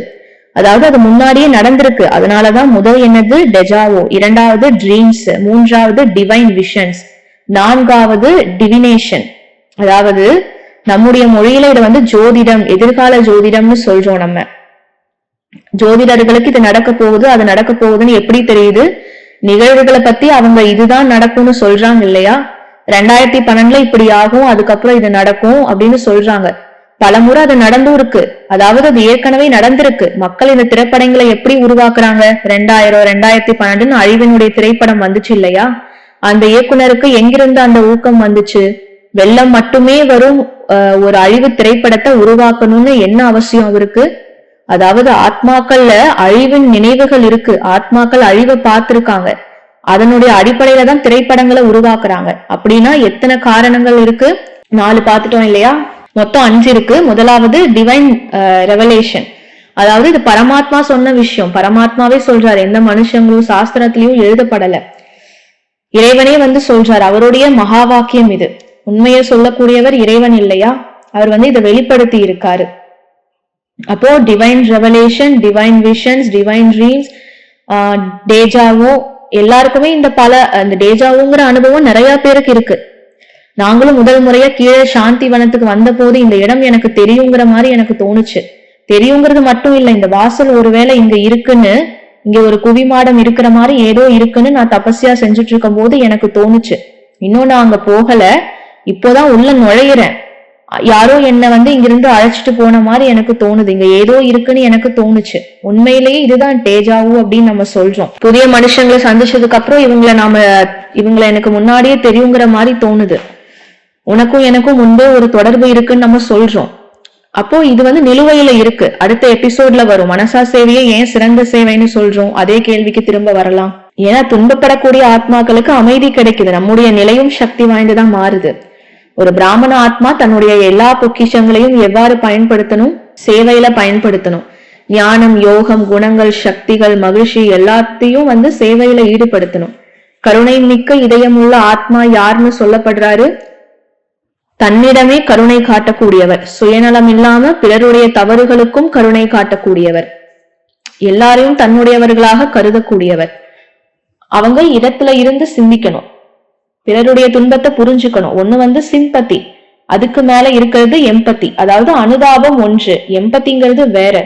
அதாவது அது முன்னாடியே நடந்திருக்கு. அதனாலதான் முதல் என்னது டெஜாவோ, இரண்டாவது ட்ரீம்ஸ், மூன்றாவது டிவைன் விஷன்ஸ், 4வது டிவினேஷன். அதாவது நம்முடைய மொழியில இதை வந்து ஜோதிடம், எதிர்கால ஜோதிடம்னு சொல்றோம். நம்ம ஜோதிடர்களுக்கு இது நடக்க போகுது, அது நடக்க போகுதுன்னு எப்படி தெரியுது? நிகழ்வுகளை பத்தி அவங்க இதுதான் நடக்கும்னு சொல்றாங்க இல்லையா? 2012 இப்படி ஆகும், அதுக்கப்புறம் இது நடக்கும் அப்படின்னு சொல்றாங்க. பலமுறை அது நடந்தும் இருக்கு, அதாவது அது ஏற்கனவே நடந்திருக்கு. மக்கள் இந்த திரைப்படங்களை எப்படி உருவாக்குறாங்க? 2000 2012 அழிவினுடைய திரைப்படம் வந்துச்சு இல்லையா? அந்த இயக்குனருக்கு எங்கிருந்து அந்த ஊக்கம் வந்துச்சு? வெள்ளம் மட்டுமே வரும் ஒரு அழிவு திரைப்படத்தை உருவாக்கணும்னு என்ன அவசியம் அவருக்கு? அதாவது ஆத்மாக்கள்ல அழிவின் நினைவுகள் இருக்கு, ஆத்மாக்கள் அழிவை பார்த்திருக்காங்க, அதனுடைய அடிப்படையில தான் திரைப்படங்களை உருவாக்குறாங்க. அப்படின்னா எத்தனை காரணங்கள் இருக்கு? 4 பார்த்துட்டோம் இல்லையா? மொத்தம் 5 இருக்கு. முதலாவது டிவைன் ரெவலேஷன், அதாவது இது பரமாத்மா சொன்ன விஷயம், பரமாத்மாவே சொல்றாரு, எந்த மனுஷங்களும் சாஸ்திரத்திலயும் எழுதப்படல, இறைவனே வந்து சொல்றாரு, அவருடைய மகா வாக்கியம் இது. உண்மையை சொல்லக்கூடியவர் இறைவன் இல்லையா? அவர் வந்து இதை வெளிப்படுத்தி இருக்காரு. அப்போ divine revelation, divine visions, divine dreams, deja vu, எல்லாருக்குமே இந்த டேஜாவோங்கிற அனுபவம் நிறைய பேருக்கு இருக்கு. நாங்களும் முதல் முறையா கீழே சாந்தி வனத்துக்கு வந்த போது இந்த இடம் எனக்கு தெரியுங்கிற மாதிரி எனக்கு தோணுச்சு. தெரியுங்கிறது மட்டும் இல்ல, இந்த வாசல் ஒருவேளை இங்க இருக்குன்னு, இங்க ஒரு குவிமாடம் இருக்கிற மாதிரி ஏதோ இருக்குன்னு நான் தபஸ்யா செஞ்சுட்டு இருக்கும் போது எனக்கு தோணுச்சு. இன்னும் நான் அங்க போகல, இப்போதான் உள்ள நுழையிறேன். யாரோ என்ன இங்கிருந்து அழைச்சிட்டு போன மாதிரி எனக்கு தோணுது. இங்க ஏதோ இருக்குன்னு எனக்கு தோணுச்சு. உண்மையிலேயே இதுதான் டேஜாவு அப்படின்னு நம்ம சொல்றோம். புதிய மனுஷங்களை சந்திச்சதுக்கு அப்புறம் இவங்களை எனக்கு முன்னாடியே தெரியுங்கிற மாதிரி தோணுது. உனக்கும் எனக்கும் முன்பே ஒரு தொடர்பு இருக்குன்னு நம்ம சொல்றோம். அப்போ இது நிலுவையில இருக்கு. அடுத்த எபிசோட்ல வரும். மனசா சேவையை ஏன் சிறந்த சேவைன்னு சொல்றோம்? அதே கேள்விக்கு திரும்ப வரலாம். ஏன்னா துன்பப்படக்கூடிய ஆத்மாக்களுக்கு அமைதி கிடைக்குது. நம்முடைய நிலையும் சக்தி வாய்ந்ததா மாறுது. ஒரு பிராமண ஆத்மா தன்னுடைய எல்லா பொக்கிஷங்களையும் எவ்வாறு பயன்படுத்தணும்? சேவையில பயன்படுத்தணும். ஞானம், யோகம், குணங்கள், சக்திகள், மகிழ்ச்சி எல்லாத்தையும் சேவையில ஈடுபடுத்தணும். கருணை மிக்க இதயம் உள்ள ஆத்மா யாருன்னு சொல்லப்படுறாரு? தன்னிடமே கருணை காட்டக்கூடியவர், சுயநலம் இல்லாம பிறருடைய தவறுகளுக்கும் கருணை காட்டக்கூடியவர், எல்லாரையும் தன்னுடையவர்களாக கருதக்கூடியவர். அவங்க இடத்துல இருந்து சிந்திக்கணும், பிறருடைய துன்பத்தை புரிஞ்சுக்கணும். ஒண்ணு சிம்பத்தி, அதுக்கு மேல இருக்கிறது எம்பத்தி, அதாவது அனுதாபம் ஒன்று. எம்பத்திங்கிறது வேற.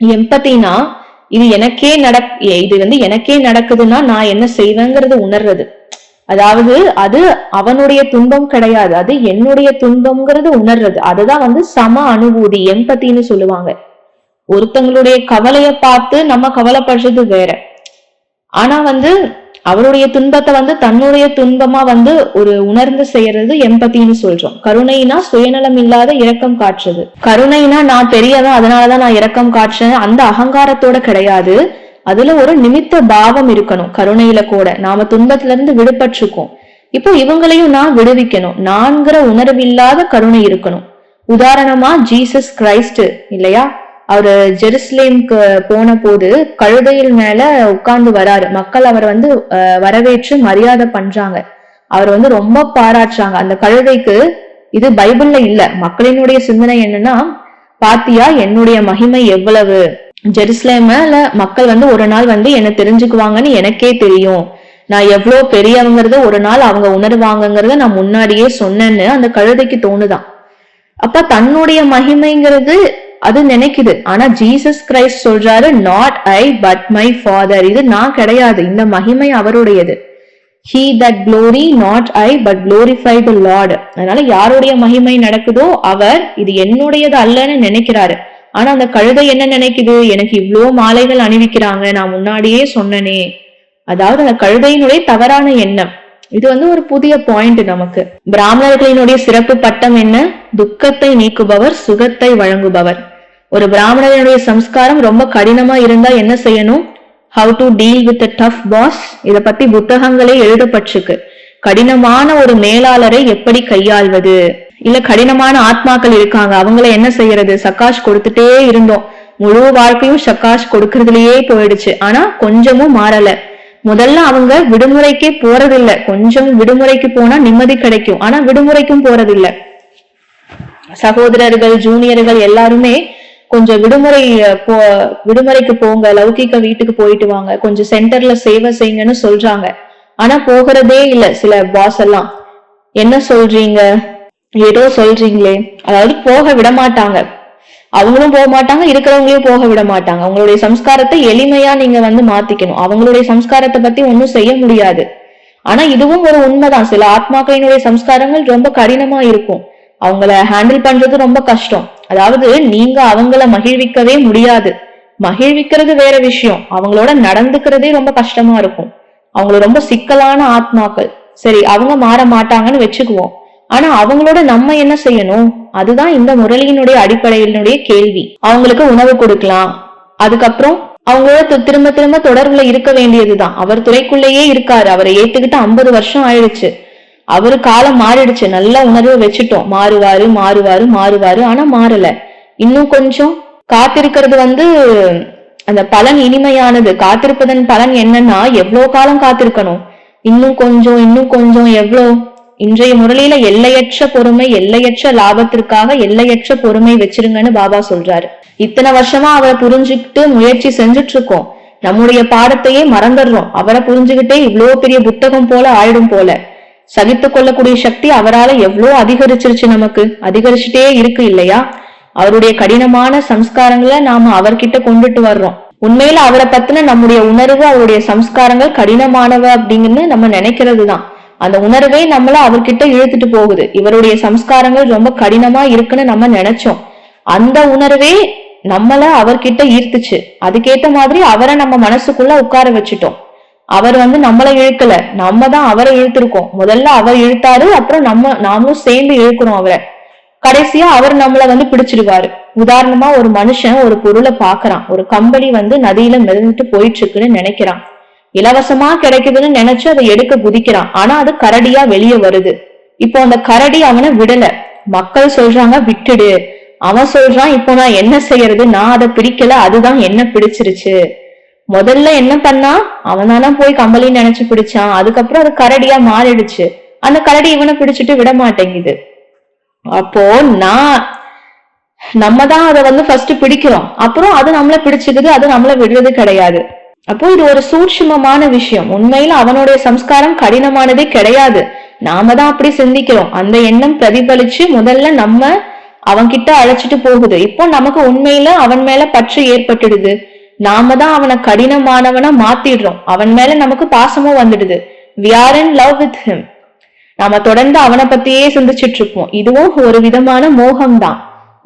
எம்பத்தினா இது எனக்கே நடக்குதுன்னா நான் என்ன செய்வேங்கிறது உணர்றது. அதாவது அது அவனுடைய துன்பம் கிடையாது, அது என்னுடைய துன்பம்ங்கிறது உணர்றது. அதுதான் சம அனுபூதி, எம்பத்தின்னு சொல்லுவாங்க. ஒருத்தங்களுடைய கவலைய பார்த்து நம்ம கவலைப்படுறது வேற. ஆனா அவருடைய துன்பத்தை தன்னுடைய துன்பமா ஒரு உணர்ந்து செய்யறது எம்பத்தின்னு சொல்றோம். கருணைனா சுயநலம் இல்லாத இரக்கம் காட்டுறது. கருணைனா நான் பெரியவன் அதனாலதான் நான் இரக்கம் காட்டுறேன், அந்த அகங்காரத்தோட கிடையாது. அதுல ஒரு நிமித்த பாவம் இருக்கணும். கருணையில கூட நாம துன்பத்துல இருந்து விடுபட்டிருக்கோம். இப்போ இவங்களையும் நான் விடுவிக்கணும். நான்கிற உணர்வில்லாத கருணை இருக்கணும். உதாரணமா ஜீசஸ் கிரைஸ்ட் இல்லையா, அவரு ஜெருசலேமுக்கு போன போது கழுதையில் மேல உட்கார்ந்து வராரு. மக்கள் அவர் வரவேற்று மரியாதை பண்றாங்க. அவர் ரொம்ப பாராட்டுறாங்க. அந்த கழுதைக்கு இது பைபிள்ல இல்ல, மக்களினுடைய சிந்தனை என்னன்னா, பாத்தியா என்னுடைய மகிமை எவ்வளவு, ஜெருசலேம்ல மக்கள் ஒரு நாள் என்ன தெரிஞ்சுக்குவாங்கன்னு எனக்கே தெரியும், நான் எவ்வளவு பெரியவங்கிறத ஒரு நாள் அவங்க உணர்வாங்கிறத நான் முன்னாடியே சொன்னேன்னு அந்த கழுதைக்கு தோணுதான். அப்ப தன்னுடைய மகிமைங்கிறது அது நினைக்குது. ஆனா ஜீசஸ் கிரைஸ்ட் சொல்றாரு, not I but my father. இது நான் கிடையாது, இந்த மகிமை அவருடையது. he that glory not I but glorify the Lord. அதனால யாருடைய மகிமை நடக்குதோ அவர் இது என்னுடையது அல்லன்னு நினைக்கிறாரு. ஆனா அந்த கழுதை என்ன நினைக்குது, எனக்கு இவ்வளோ மாலைகள் அணிவிக்கிறாங்க, நான் முன்னாடியே சொன்னனே. அதாவது அந்த கழுதையினுடைய தவறான எண்ணம். இது ஒரு புதிய பாயிண்ட் நமக்கு. பிராமணர்களினுடைய சிறப்பு பட்டம் என்ன? துக்கத்தை நீக்குபவர், சுகத்தை வழங்குபவர். ஒரு பிராமணனுடைய சம்ஸ்காரம் ரொம்ப கடினமா இருந்தா என்ன செய்யணும்? How to deal with a tough boss. இத பத்தி புத்தகங்களே எழுதப்பட்டிருக்கு. கடினமான ஒரு மேலாளரை எப்படி கையாள்வது, இல்ல கடினமான ஆத்மாக்கள் இருக்காங்க, அவங்கள என்ன செய்யறது? சக்காஷ் கொடுத்துட்டே இருந்தோம், முழு வாழ்க்கையும் சக்காஷ் கொடுக்கறதுலயே போயிடுச்சு. ஆனா கொஞ்சமும் மாறல. முதல்ல அவங்க விடுமுறைக்கே போறதில்லை. கொஞ்சம் விடுமுறைக்கு போனா நிம்மதி கிடைக்கும், ஆனா விடுமுறைக்கும் போறதில்லை. சகோதரர்கள், ஜூனியர்கள் எல்லாருமே கொஞ்சம் விடுமுறைக்கு போங்க, லௌகிக வீட்டுக்கு போயிட்டு வாங்க, கொஞ்சம் சென்டர்ல சேவை செய்யுங்கன்னு சொல்றாங்க. ஆனா போகிறதே இல்ல. சில பாஸ் எல்லாம் என்ன சொல்றீங்க, ஏதோ சொல்றீங்களே, அதாவது போக விட மாட்டாங்க. அவங்களும் போக மாட்டாங்க, இருக்கிறவங்களையும் போக விட மாட்டாங்க. அவங்களுடைய சம்ஸ்காரத்தை எளிமையா நீங்க மாத்திக்கணும். அவங்களுடைய சம்ஸ்காரத்தை பத்தி ஒன்னும் செய்ய முடியாது. ஆனா இதுவும் ஒரு உண்மைதான். சில ஆத்மாக்களினுடைய சம்ஸ்காரங்கள் ரொம்ப கடினமா இருக்கும், அவங்கள ஹேண்டில் பண்றது ரொம்ப கஷ்டம். அதாவது நீங்க அவங்கள மகிழ்விக்கவே முடியாது. மகிழ்விக்கிறது வேற விஷயம், அவங்களோட நடந்துக்கிறதே ரொம்ப கஷ்டமா இருக்கும். அவங்கள ரொம்ப சிக்கலான ஆத்மாக்கள். சரி, அவங்க மாற மாட்டாங்கன்னு வச்சுக்குவோம். ஆனா அவங்களோட நம்ம என்ன செய்யணும்? அதுதான் இந்த முரளியினுடைய அடிப்படையினுடைய கேள்வி. அவங்களுக்கு உணவு கொடுக்கலாம், அதுக்கப்புறம் அவங்களோட திரும்ப திரும்ப தொடர்புல இருக்க வேண்டியதுதான். அவர் துறைக்குள்ளேயே இருக்காரு, அவரை ஏத்துக்கிட்டு 50 வருஷம் ஆயிடுச்சு. அவரு காலம் மாறிடுச்சு, நல்ல உணர்வு வச்சுட்டோம், மாறுவாரு மாறுவாரு மாறுவாரு. ஆனா மாறல. இன்னும் கொஞ்சம் காத்திருக்கிறது அந்த பலன் இனிமையானது. காத்திருப்பதன் பலன் என்னன்னா, எவ்வளவு காலம் காத்திருக்கணும்? இன்னும் கொஞ்சம் இன்னும் கொஞ்சம், எவ்வளோ இன்றைய முரளியில எல்லையற்ற பொறுமை, எல்லையற்ற லாபத்திற்காக எல்லையற்ற பொறுமை வச்சிருங்கன்னு பாபா சொல்றாரு. இத்தனை வருஷமா அவரை புரிஞ்சுக்கிட்டு முயற்சி செஞ்சுட்டு இருக்கோம். நம்முடைய பாடத்தையே மறந்துடுறோம். அவரை புரிஞ்சுக்கிட்டே இவ்வளவு பெரிய புத்தகம் போல ஆயிடும் போல. சகித்து கொள்ளக்கூடிய சக்தி அவரால் எவ்வளவு அதிகரிச்சிருச்சு, நமக்கு அதிகரிச்சுட்டே இருக்கு இல்லையா? அவருடைய கடினமான சம்ஸ்காரங்களை நாம அவர்கிட்ட கொண்டுட்டு வர்றோம். உண்மையில அவரை பத்தின நம்முடைய உணர்வு, அவருடைய சம்ஸ்காரங்கள் கடினமானவ அப்படிங்கன்னு நம்ம நினைக்கிறது தான். அந்த உணர்வே நம்மள அவர்கிட்ட இழுத்துட்டு போகுது. இவருடைய சம்ஸ்காரங்கள் ரொம்ப கடினமா இருக்குன்னு நம்ம நினைச்சோம். அந்த உணர்வே நம்மள அவர்கிட்ட ஈர்த்துச்சு. அதுக்கேத்த மாதிரி அவரை நம்ம மனசுக்குள்ள உட்கார வச்சுட்டோம். அவர் நம்மளை இழுக்கல, நம்ம தான் அவரை இழுத்திருக்கோம். முதல்ல அவர் இழுத்தாரு, அப்புறம் நாமளும் சேர்ந்து இழுக்கிறோம் அவரை. கடைசியா அவர் நம்மள பிடிச்சிடுவாரு. உதாரணமா ஒரு மனுஷன் ஒரு பொருளை பாக்குறான். ஒரு கம்பளி நதியில மிதந்துட்டு போயிட்டு இருக்குன்னு நினைக்கிறான். இலவசமா கிடைக்குதுன்னு நினைச்சு அதை எடுக்க குதிக்கிறான். ஆனா அது கரடியா வெளியே வருது. இப்போ அந்த கரடி அவனை விடல. மக்கள் சொல்றாங்க விட்டுடு. அவன் சொல்றான், இப்போ நான் என்ன செய்யறது, நான் அதை பிடிக்கல, அதுதான் என்ன பிடிச்சிருச்சு. முதல்ல என்ன பண்ணா, அவனால போய் கம்பளின்னு நினைச்சு பிடிச்சான். அதுக்கப்புறம் அது கரடியா மாறிடுச்சு. அந்த கரடி இவனை பிடிச்சிட்டு விட மாட்டேங்குது. அப்போ நம்ம தான் அதை ஃபர்ஸ்ட் பிடிக்கிறோம், அப்புறம் அது நம்மள பிடிச்சுக்குது, அது நம்மள விடுறது கிடையாது. அப்போ இது ஒரு சூட்சுமமான விஷயம். உண்மையில அவனுடைய சம்ஸ்காரம் கடினமானதே கிடையாது. நாம தான் அப்படி சிந்திக்கிறோம். அந்த எண்ணம் பிரதிபலிச்சு முதல்ல நம்ம அவன்கிட்ட அழைச்சிட்டு போகுது. இப்போ நமக்கு உண்மையில அவன் மேல பற்று ஏற்பட்டுடுது. நாம தான் அவனை கடினமானவனா மாத்திடுறோம். அவன் மேல நமக்கு பாசமும் வந்துடுது. we are in love with him. நாம தொடர்ந்து அவனை பத்தியே சிந்திச்சுட்டு இருப்போம். இதுவும் ஒரு விதமான மோகம்தான்.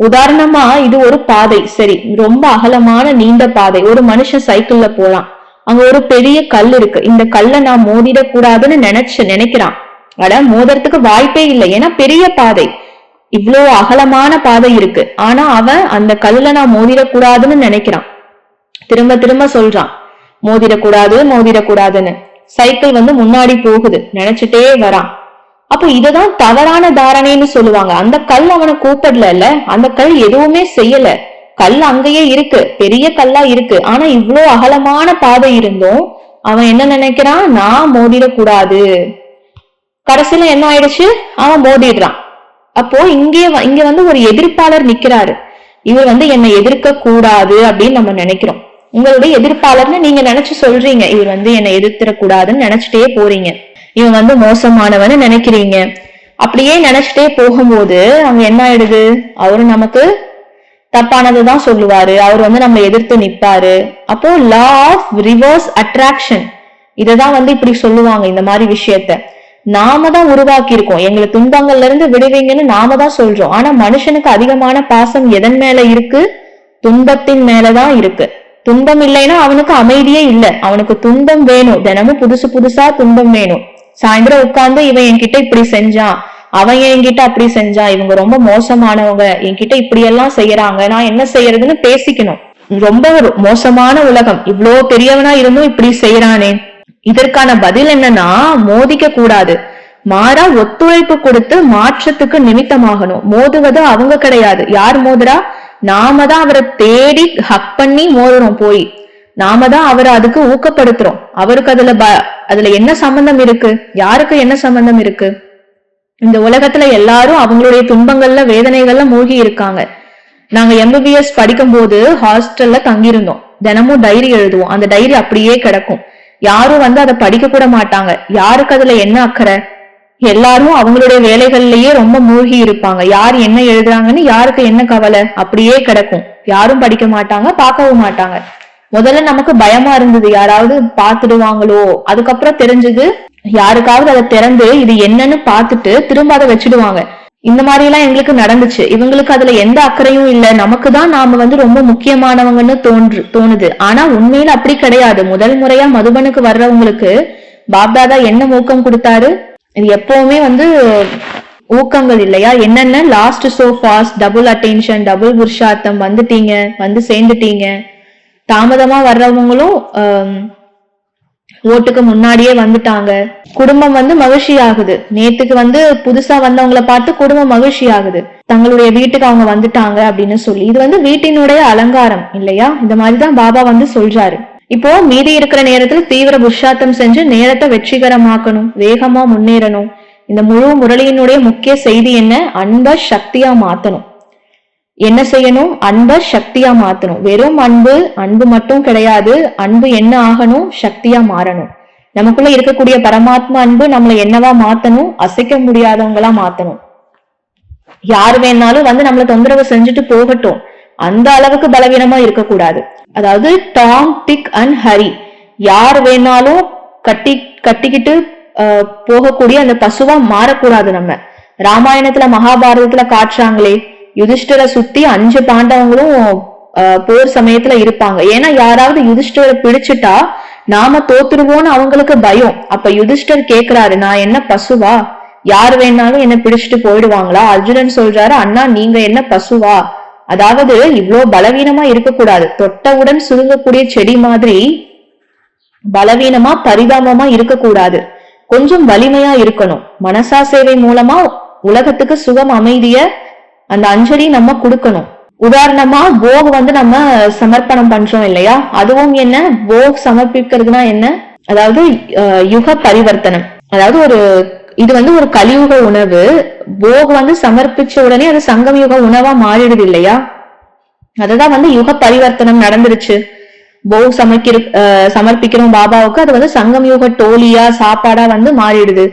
உதாரணமா இது ஒரு பாதை, சரி, ரொம்ப அகலமான நீண்ட பாதை. ஒரு மனுஷன் சைக்கிள்ல போறான். அங்க ஒரு பெரிய கல் இருக்கு. இந்த கல்லை நான் மோதிடக்கூடாதுன்னு நினைக்கிறான். அட, மோதறதுக்கு வாய்ப்பே இல்லை, ஏன்னா பெரிய பாதை, இவ்வளோ அகலமான பாதை இருக்கு. ஆனா அவன் அந்த கல்லுல நான் மோதிடக்கூடாதுன்னு நினைக்கிறான். திரும்ப திரும்ப சொல்றான் மோதிடக்கூடாதுன்னு. சைக்கிள் முன்னாடி போகுது, நினைச்சிட்டே வரான். அப்போ இததான் தவறான தாரணைன்னு சொல்லுவாங்க. அந்த கல் அவனை கூப்பிடல, அந்த கல் எதுவுமே செய்யல. கல் அங்கேயே இருக்கு, பெரிய கல்லா இருக்கு. ஆனா இவ்வளோ அகலமான பாதை இருந்தும் அவன் என்ன நினைக்கிறான், நான் மோதிடக்கூடாது. கடைசியில என்ன ஆயிடுச்சு, அவன் மோதிடுறான். அப்போ இங்க ஒரு எதிர்ப்பாளர் நிக்கிறாரு. இவர் என்னை எதிர்க்க கூடாது அப்படின்னு நம்ம நினைக்கிறோம். உங்களுடைய எதிர்ப்பாளர்னு நீங்க நினைச்சு சொல்றீங்க. இவர் என்னை எதிர்த்திடக்கூடாதுன்னு நினைச்சிட்டே போறீங்க. இவன் மோசமானவன்னு நினைக்கிறீங்க. அப்படியே நினைச்சிட்டே போகும்போது அங்க என்ன ஆயிடுது, அவரு நமக்கு தப்பானதுதான் சொல்லுவாரு. அவர் நம்ம எதிர்த்து நிப்பாரு. அப்போ லா ஆஃப் ரிவர்ஸ் அட்ராக்ஷன், இததான் இப்படி சொல்லுவாங்க. இந்த மாதிரி விஷயத்த நாம தான் உருவாக்கி இருக்கோம். எங்களை துன்பங்கள்ல இருந்து விடுவீங்கன்னு நாம தான் சொல்றோம். ஆனா மனுஷனுக்கு அதிகமான பாசம் எதன் மேல இருக்கு, துன்பத்தின் மேலதான் இருக்கு. துன்பம் இல்லைன்னா அவனுக்கு அமைதியே இல்லை. அவனுக்கு துன்பம் வேணும், தினமும் புதுசா துன்பம் வேணும். சாயந்தரம் உட்கார்ந்து இவன் என்கிட்ட இப்படி செஞ்சான், அவன் என்கிட்ட அப்படி செஞ்சான், இவங்க ரொம்ப மோசமானவங்க, என்கிட்ட இப்படி எல்லாம் செய்யறாங்க, நான் என்ன செய்யறதுன்னு பேசிக்கணும். ரொம்ப மோசமான உலகம், இவ்வளோ பெரியவனா இருந்தும் இப்படி செய்யறானே. இதற்கான பதில் என்னன்னா, மோதிக்க கூடாது, மாறா ஒத்துழைப்பு கொடுத்து மாற்றத்துக்கு நிமித்தமாகணும். மோதுவது அவங்க கிடையாது. யார் மோதுரா, நாம தான் அவரை தேடி ஹக் பண்ணி மோதுறோம். போய் நாம தான் அவரை அதுக்கு ஊக்கப்படுத்துறோம். அவருக்கு அதுல என்ன சம்பந்தம் இருக்கு, யாருக்கு என்ன சம்பந்தம் இருக்கு? இந்த உலகத்துல எல்லாரும் அவங்களுடைய துன்பங்கள்ல வேதனைகள்ல மூழ்கி இருக்காங்க. நாங்க MBBS படிக்கும் போது ஹாஸ்டல்ல தங்கியிருந்தோம். தினமும் டைரி எழுதுவோம். அந்த டைரி அப்படியே கிடக்கும். யாரும் அதை படிக்க கூட மாட்டாங்க. யாருக்கு அதுல என்ன அக்கறை? எல்லாரும் அவங்களுடைய வேலைகள்லயே ரொம்ப மூழ்கி இருப்பாங்க. யார் என்ன எழுதுறாங்கன்னு யாருக்கு என்ன கவலை? அப்படியே கிடக்கும். யாரும் படிக்க மாட்டாங்க, பார்க்கவும் மாட்டாங்க. முதல்ல நமக்கு பயமா இருந்தது, யாராவது பாத்துடுவாங்களோ. அதுக்கப்புறம் தெரிஞ்சது, யாருக்காவது அதை திறந்து இது என்னன்னு பார்த்துட்டு திரும்ப அதை வச்சிடுவாங்க. இந்த மாதிரி எல்லாம் எங்களுக்கு நடந்துச்சு. இவங்களுக்கு அதுல எந்த அக்கறையும் இல்ல, நமக்கு தான் நாம ரொம்ப முக்கியமானவங்கன்னு தோணுது. ஆனா உண்மையில அப்படி கிடையாது. முதல் முறையா மதுபனுக்கு வர்றவங்களுக்கு பாப்தாதா என்ன ஊக்கம் கொடுத்தாரு? இது எப்பவுமே ஊக்கங்கள் இல்லையா? என்னென்ன last so fast, double attention, double புருஷார்த்தம், வந்துட்டீங்க, சேர்ந்துட்டீங்க. தாமதமா வர்றவங்களும் ஓட்டுக்கு முன்னாடியே வந்துட்டாங்க. குடும்பம் மகிழ்ச்சி ஆகுது. நேத்துக்கு புதுசா வந்தவங்களை பார்த்து குடும்பம் மகிழ்ச்சி ஆகுது. தங்களுடைய வீட்டுக்கு அவங்க வந்துட்டாங்க அப்படின்னு சொல்லி. இது வீட்டினுடைய அலங்காரம் இல்லையா? இந்த மாதிரிதான் பாபா சொல்றாரு. இப்போ மீதி இருக்கிற நேரத்துல தீவிர புருஷார்த்தம் செஞ்சு நேரத்தை வெற்றிகரமாக்கணும், வேகமா முன்னேறணும். இந்த முழு முரளியினுடைய முக்கிய செய்தி என்ன? அன்பை சக்தியா மாத்தணும். என்ன செய்யணும்? அன்பை சக்தியா மாத்தணும். வெறும் அன்பு மட்டும் கிடையாது. அன்பு என்ன ஆகணும்? சக்தியா மாறணும். நமக்குள்ள இருக்கக்கூடிய பரமாத்மா அன்பு நம்மளை என்னவா மாத்தணும்? அசைக்க முடியாதவங்களா மாத்தணும். யார் வேணாலும் நம்மள தொந்தரவு செஞ்சுட்டு போகட்டும், அந்த அளவுக்கு பலவீனமா இருக்கக்கூடாது. அதாவது டாம், டிக் அண்ட் ஹரி, யார் வேணாலும் கட்டிக்கிட்டு போகக்கூடிய அந்த பசுவா மாறக்கூடாது. நம்ம ராமாயணத்துல மகாபாரதத்துல காட்டுறாங்களே, யுதிஷ்டரை சுத்தி 5 பாண்டவங்களும் போர் சமயத்துல இருப்பாங்க. ஏன்னா யாராவது யுதிஷ்டரை பிடிச்சிட்டா நாம தோத்துருவோம்னு அவங்களுக்கு பயம். அப்ப யுதிஷ்டர் கேக்குறாரு, நான் என்ன பசுவா? யார் வேணாலும் என்ன பிடிச்சிட்டு போயிடுவாங்களா? அர்ஜுனன் சொல்றாரு, அண்ணா நீங்க என்ன பசுவா? அதாவது இவ்வளவு பலவீனமா இருக்கக்கூடாது. தொட்டவுடன் சுருங்கக்கூடிய செடி மாதிரி பலவீனமா பரிதாபமா இருக்கக்கூடாது. கொஞ்சம் வலிமையா இருக்கணும். மனசா சேவை மூலமா உலகத்துக்கு சுகம், அமைதிய அந்த அஞ்சலி நம்ம கொடுக்கணும். உதாரணமா போக் நம்ம சமர்ப்பணம் பண்றோம் இல்லையா? அதுவும் என்ன? போக் சமர்ப்பிக்கிறதுனா என்ன? அதாவது யுக பரிவர்த்தனம். அதாவது இது ஒரு கலியுக உணவு. போக் சமர்ப்பிச்ச உடனே அது சங்கம் யுக உணவா மாறிடுது இல்லையா? அதுதான் யுக பரிவர்த்தனம் நடந்துருச்சு. போக் சமர்ப்பிக்கிறோம் பாபாவுக்கு, அது சங்கம் யுக டோலியா சாப்பாடா மாறிடுது.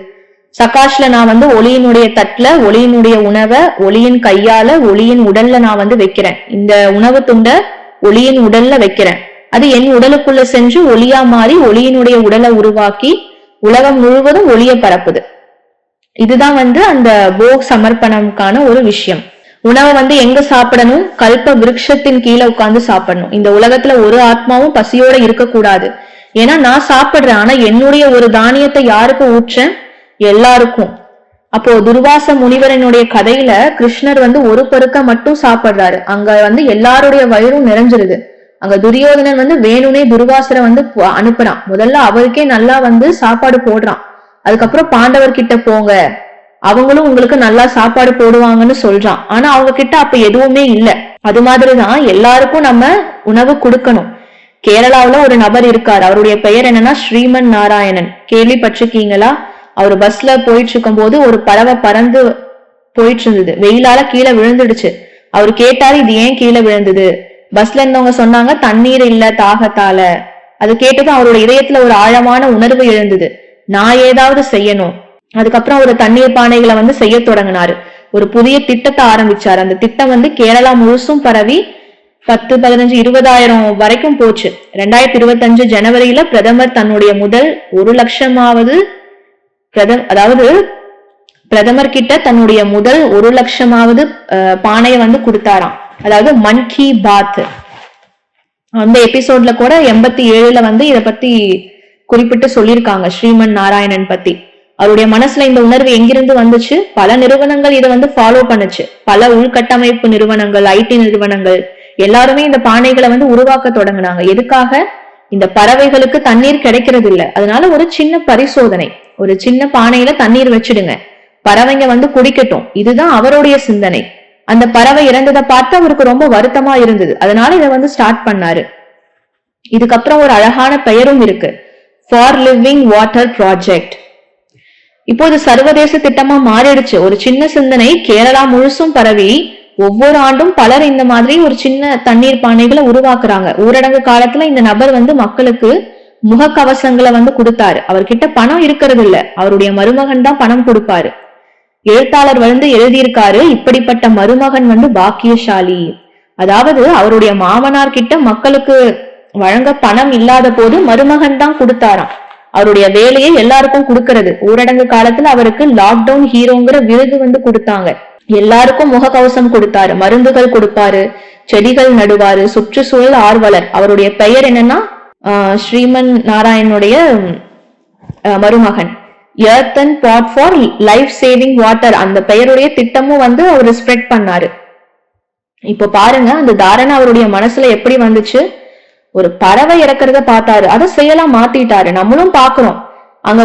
சகாஷ்ல நான் ஒளியினுடைய தட்டுல ஒளியினுடைய உணவை ஒளியின் கையால ஒளியின் உடல்ல நான் வைக்கிறேன். இந்த உணவு துண்ட ஒளியின் உடல்ல வைக்கிறேன். அது என் உடலுக்குள்ள சென்று ஒளியா மாறி ஒளியினுடைய உடலை உருவாக்கி உலகம் முழுவதும் ஒளிய பரப்புது. இதுதான் அந்த போக் சமர்ப்பணம்கான ஒரு விஷயம். உணவை எங்க சாப்பிடணும்? கல்ப விருட்சத்தின் கீழே உட்கார்ந்து சாப்பிடணும். இந்த உலகத்துல ஒரு ஆத்மாவும் பசியோட இருக்கக்கூடாது. ஏன்னா நான் சாப்பிடுறேன், ஆனா என்னுடைய ஒரு தானியத்தை யாருக்கு ஊற்றேன்? எல்லாருக்கும். அப்போ துர்வாச முனிவரனுடைய கதையில கிருஷ்ணர் ஒரு பருக்க மட்டும் சாப்பிடுறாரு. அங்க எல்லாருடைய வயிறும் நிறைஞ்சிருது. அங்க துரியோதனன் வேணுனே துர்வாசரை அனுப்புறான். முதல்ல அவருக்கே நல்லா சாப்பாடு போடுறான். அதுக்கப்புறம் பாண்டவர் கிட்ட போங்க, அவங்களும் உங்களுக்கு நல்லா சாப்பாடு போடுவாங்கன்னு சொல்றான். ஆனா அவங்க கிட்ட அப்ப எதுவுமே இல்ல. அது மாதிரிதான் எல்லாருக்கும் நம்ம உணவு கொடுக்கணும். கேரளாவுல ஒரு நபர் இருக்காரு. அவருடைய பெயர் என்னன்னா ஸ்ரீமன் நாராயணன். கேள்விப்பட்டிருக்கீங்களா? அவர் பஸ்ல போயிட்டு இருக்கும் போது ஒரு பறவை பறந்து போயிட்டு இருந்தது. வெயிலால கீழே விழுந்துடுச்சு. அவர் கேட்டாரு, இது ஏன் கீழே விழுந்தது? பஸ்ல இருந்தவங்க சொன்னாங்க, தண்ணீர் இல்ல தாகத்தால. அது கேட்டதும் அவருடைய இதயத்துல ஒரு ஆழமான உணர்வு எழுந்தது, நான் ஏதாவது செய்யணும். அதுக்கப்புறம் ஒரு தண்ணீர் பானைகளை செய்ய தொடங்கினாரு. ஒரு புதிய திட்டத்தை ஆரம்பிச்சாரு. அந்த திட்டம் கேரளா முழுசும் பரவி 10, 15, 20,000 வரைக்கும் போச்சு. 2025 ஜனவரியில பிரதமர் தன்னுடைய முதல் 1 லட்சமாவது அதாவது பிரதமர் கிட்ட தன்னுடைய முதல் 1 லட்சமாவது பானையை கொடுத்தாராம். அதாவது மன் கி பாத் அந்த எபிசோட்ல கூட 87ல இத பத்தி குறிப்பிட்டு சொல்லியிருக்காங்க, ஸ்ரீமன் நாராயணன் பத்தி. அவருடைய மனசுல இந்த உணர்வு எங்கிருந்து வந்துச்சு? பல நிறுவனங்கள் இதை ஃபாலோ பண்ணுச்சு. பல உள்கட்டமைப்பு நிறுவனங்கள், ஐடி நிறுவனங்கள் எல்லாருமே இந்த பானைகளை உருவாக்க தொடங்கினாங்க. எதுக்காக? இந்த பறவைகளுக்கு தண்ணீர் கிடைக்கிறது இல்ல, அதனால ஒரு சின்ன பரிசோதனை, ஒரு சின்ன பானையில தண்ணீர் வச்சிடுங்க, பறவைங்க குடிக்கட்டும். இதுதான் அவருடைய சிந்தனை. அந்த பறவை இறந்ததை பார்த்து அவருக்கு ரொம்ப வருத்தமா இருந்தது. அதனால இதை ஸ்டார்ட் பண்ணாரு. இதுக்கப்புறம் ஒரு அழகான பெயரும் இருக்கு, ஃபார் லிவிங் வாட்டர் ப்ராஜெக்ட். இப்போ இது சர்வதேச திட்டமா மாறிடுச்சு. ஒரு சின்ன சிந்தனை கேரளா முழுசும் பரவி ஒவ்வொரு ஆண்டும் பலர் இந்த மாதிரி ஒரு சின்ன தண்ணீர் பானைகளை உருவாக்குறாங்க. ஊரடங்கு காலத்துல இந்த நபர் மக்களுக்கு முகக்கவசங்களை கொடுத்தாரு. அவர்கிட்ட பணம் இருக்கிறது இல்ல, அவருடைய மருமகன் தான் பணம் கொடுப்பாரு. எழுத்தாளர் எழுதியிருக்காரு, இப்படிப்பட்ட மருமகன் பாக்கியசாலி. அதாவது அவருடைய மாமனார் கிட்ட மக்களுக்கு வழங்க பணம் இல்லாத போது மருமகன் தான் கொடுத்தாராம். அவருடைய வேலையை எல்லாருக்கும் கொடுக்கறது. ஊரடங்கு காலத்துல அவருக்கு லாக்டவுன் ஹீரோங்கிற விருது கொடுத்தாங்க. எல்லாருக்கும் முகக்கவசம் கொடுத்தாரு, மருந்துகள் கொடுப்பாரு, செடிகள் நடுவாரு, சுற்றுச்சூழல் ஆர்வலர். அவருடைய பெயர் என்னன்னா ஸ்ரீமன் நாராயணனுடைய மருமகன். Earth and pot for life saving water அந்த பெயருடைய திட்டமும் அவர் ஸ்ப்ரெட் பண்ணாரு. இப்ப பாருங்க அந்த தாரணை அவருடைய மனசுல எப்படி வந்துச்சு. ஒரு பறவை இறக்குறத பார்த்தாரு, அதை செய்யலாம் மாத்திட்டாரு. நம்மளும் பாக்குறோம். அங்க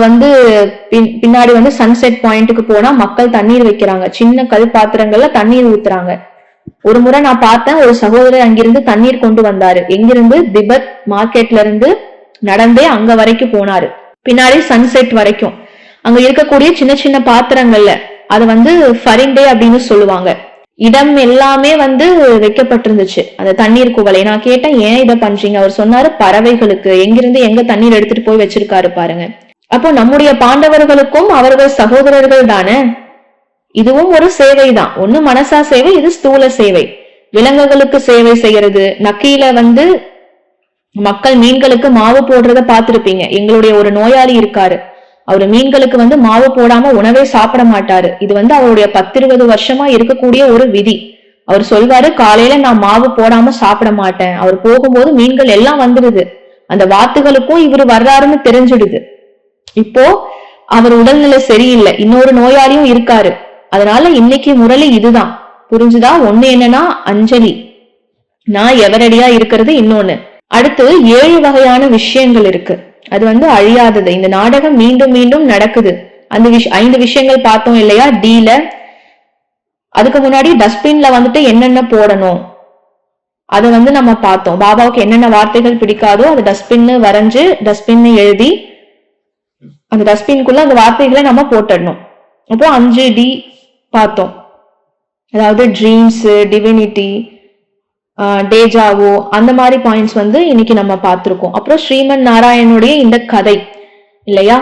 பின்னாடி சன்செட் பாயிண்ட்டுக்கு போனா மக்கள் தண்ணீர் வைக்கிறாங்க, சின்ன கல் பாத்திரங்கள்ல தண்ணீர் ஊத்துறாங்க. ஒரு முறை நான் பார்த்தேன், ஒரு சகோதரர் அங்கிருந்து தண்ணீர் கொண்டு வந்தாரு. எங்கிருந்து? திபெத் மார்க்கெட்ல இருந்து நடந்தே அங்க வரைக்கும் போனாரு, பின்னாடி சன்செட் வரைக்கும். அங்க இருக்கக்கூடிய சின்ன சின்ன பாத்திரங்கள்ல அதை வந்து ஃபரிண்டே அப்படின்னு சொல்லுவாங்க. இடம் எல்லாமே வந்து வைக்கப்பட்டிருந்துச்சு அந்த தண்ணீர் குவளை. நான் கேட்டேன் ஏன் இதை பண்றீங்க? அவர் சொன்னாரு பறவைகளுக்கு. எங்கிருந்து எங்க தண்ணீர் எடுத்துட்டு போய் வச்சிருக்காரு பாருங்க. அப்போ நம்முடைய பாண்டவர்களுக்கும் அவர்கள் சகோதரர்கள் தானே. இதுவும் ஒரு சேவை தான். ஒண்ணு மனசா சேவை, இது ஸ்தூல சேவை. விலங்குகளுக்கு சேவை செய்யறது. நக்கியில வந்து மக்கள் மீன்களுக்கு மாவு போடுறத பார்த்திருப்பீங்க. எங்களுடைய ஒரு நோயாளி இருக்காரு, அவரு மீன்களுக்கு வந்து மாவு போடாம உணவே சாப்பிட மாட்டாரு. இது வந்து அவருடைய 10-20 வருஷமா இருக்கக்கூடிய ஒரு விதி. அவர் சொல்வாரு காலையில நான் மாவு போடாம சாப்பிட மாட்டேன். அவர் போகும்போது மீன்கள் எல்லாம் வந்துடுது. அந்த வாத்துகளுக்கும் இவரு வர்றாருன்னு தெரிஞ்சிடுது. இப்போ அவர் உடல்நிலை சரியில்லை, இன்னொரு நோயாளியும் இருக்காரு. அதனால இன்னைக்கு முரளி இதுதான், புரிஞ்சுதா? ஒண்ணு என்னன்னா அஞ்சலி, நான் எவரடியா இருக்கிறது. இன்னொன்னு அடுத்து 7 வகையான விஷயங்கள் இருக்கு. அது வந்து அழியாதது. இந்த நாடகம் மீண்டும் மீண்டும் நடக்குது. அந்த 5 விஷயங்கள் பார்த்தோம் இல்லையா டீல. அதுக்கு முன்னாடி டஸ்ட்பின்ல வந்துட்டு என்னென்ன போடணும் அதை வந்து நம்ம பார்த்தோம். பாபாவுக்கு என்னென்ன வார்த்தைகள் பிடிக்காதோ அதை டஸ்ட்பின் வரைஞ்சு டஸ்ட்பின் எழுதி அந்த டஸ்ட்பின்குள்ள அந்த வார்த்தைகளை நம்ம போட்டுடணும். அப்போ 5D பார்த்தோம். அதாவது ட்ரீம்ஸ், டிவினிட்டி, டேஜாவோ, அந்த மாதிரி பாயிண்ட்ஸ் வந்து இன்னைக்கு நம்ம பார்த்திருக்கோம். அப்புறம் ஸ்ரீமன் நாராயணனுடைய இந்த கதை இல்லையா.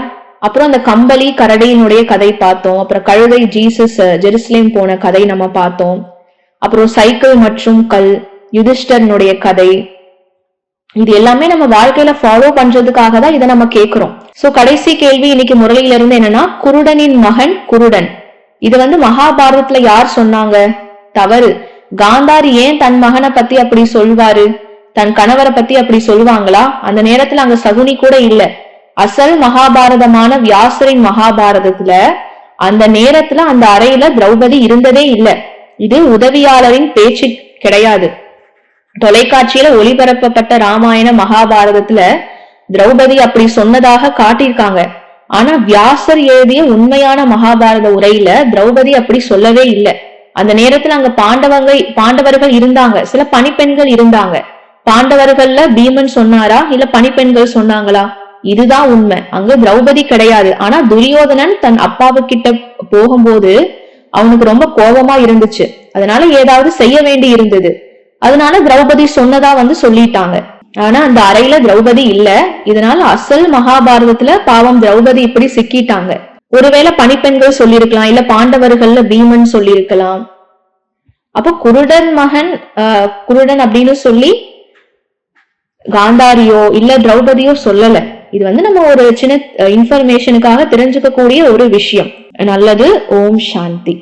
அப்புறம் அந்த கம்பளி கரடியினுடைய கதை பார்த்தோம். அப்புறம் கழுதை ஜீசஸ் ஜெருசலேம் போன கதை நம்ம பார்த்தோம். அப்புறம் சைக்கிள் மற்றும் கல், யுதிஷ்டரனுடைய கதை. இது எல்லாமே நம்ம வாழ்க்கையில ஃபாலோ பண்றதுக்காக தான் இதை நம்ம கேட்கிறோம். சோ கடைசி கேள்வி இன்னைக்கு முரளியில இருந்து என்னன்னா, குருடனின் மகன் குருடன். இது வந்து மகாபாரதத்துல யார் சொன்னாங்க? தவறு. காந்தாரி ஏன் தன் மகனை பத்தி அப்படி சொல்வாரு? தன் கணவரை பத்தி அப்படி சொல்லுவாங்களா? அந்த நேரத்துல அங்க சகுனி கூட இல்ல. அசல் மகாபாரதமான வியாசரின் மகாபாரதத்துல அந்த நேரத்துல அந்த அறையில திரௌபதி இருந்ததே இல்ல. இது உதவியாளரின் பேச்சு கிடையாது. தொலைக்காட்சியில ஒளிபரப்பப்பட்ட ராமாயண மகாபாரதத்துல திரௌபதி அப்படி சொன்னதாக காட்டியிருக்காங்க. ஆனா வியாசர் எழுதிய உண்மையான மகாபாரத உரையில திரௌபதி அப்படி சொல்லவே இல்லை. அந்த நேரத்துல அங்க பாண்டவர்கள் இருந்தாங்க, சில பணிப்பெண்கள் இருந்தாங்க. பாண்டவர்கள்ல பீமன் சொன்னாரா இல்ல பணிப்பெண்கள் சொன்னாங்களா? இதுதான் உண்மை. அங்க திரௌபதி கிடையாது. ஆனா துரியோதனன் தன் அப்பாவுக்கிட்ட போகும்போது அவனுக்கு ரொம்ப கோபமா இருந்துச்சு. அதனால ஏதாவது செய்ய வேண்டி இருந்தது. அதனால திரௌபதி சொன்னதா வந்து சொல்லிட்டாங்க. ஆனா அந்த அறையில திரௌபதி இல்ல. இதனால அசல் மகாபாரதத்துல பாவம் திரௌபதி இப்படி சிக்கிட்டாங்க. ஒருவேளை பணிப்பெண்கள் சொல்லிருக்கலாம், இல்ல பாண்டவர்கள்ல பீமன் சொல்லிருக்கலாம். அப்ப குருடன் மகன் குருடன் அப்படின்னு சொல்லி காந்தாரியோ இல்ல திரௌபதியோ சொல்லல. இது வந்து நம்ம ஒரு சின்ன இன்ஃபர்மேஷனுக்காக தெரிஞ்சுக்க கூடிய ஒரு விஷயம். நல்லது. ஓம் சாந்தி.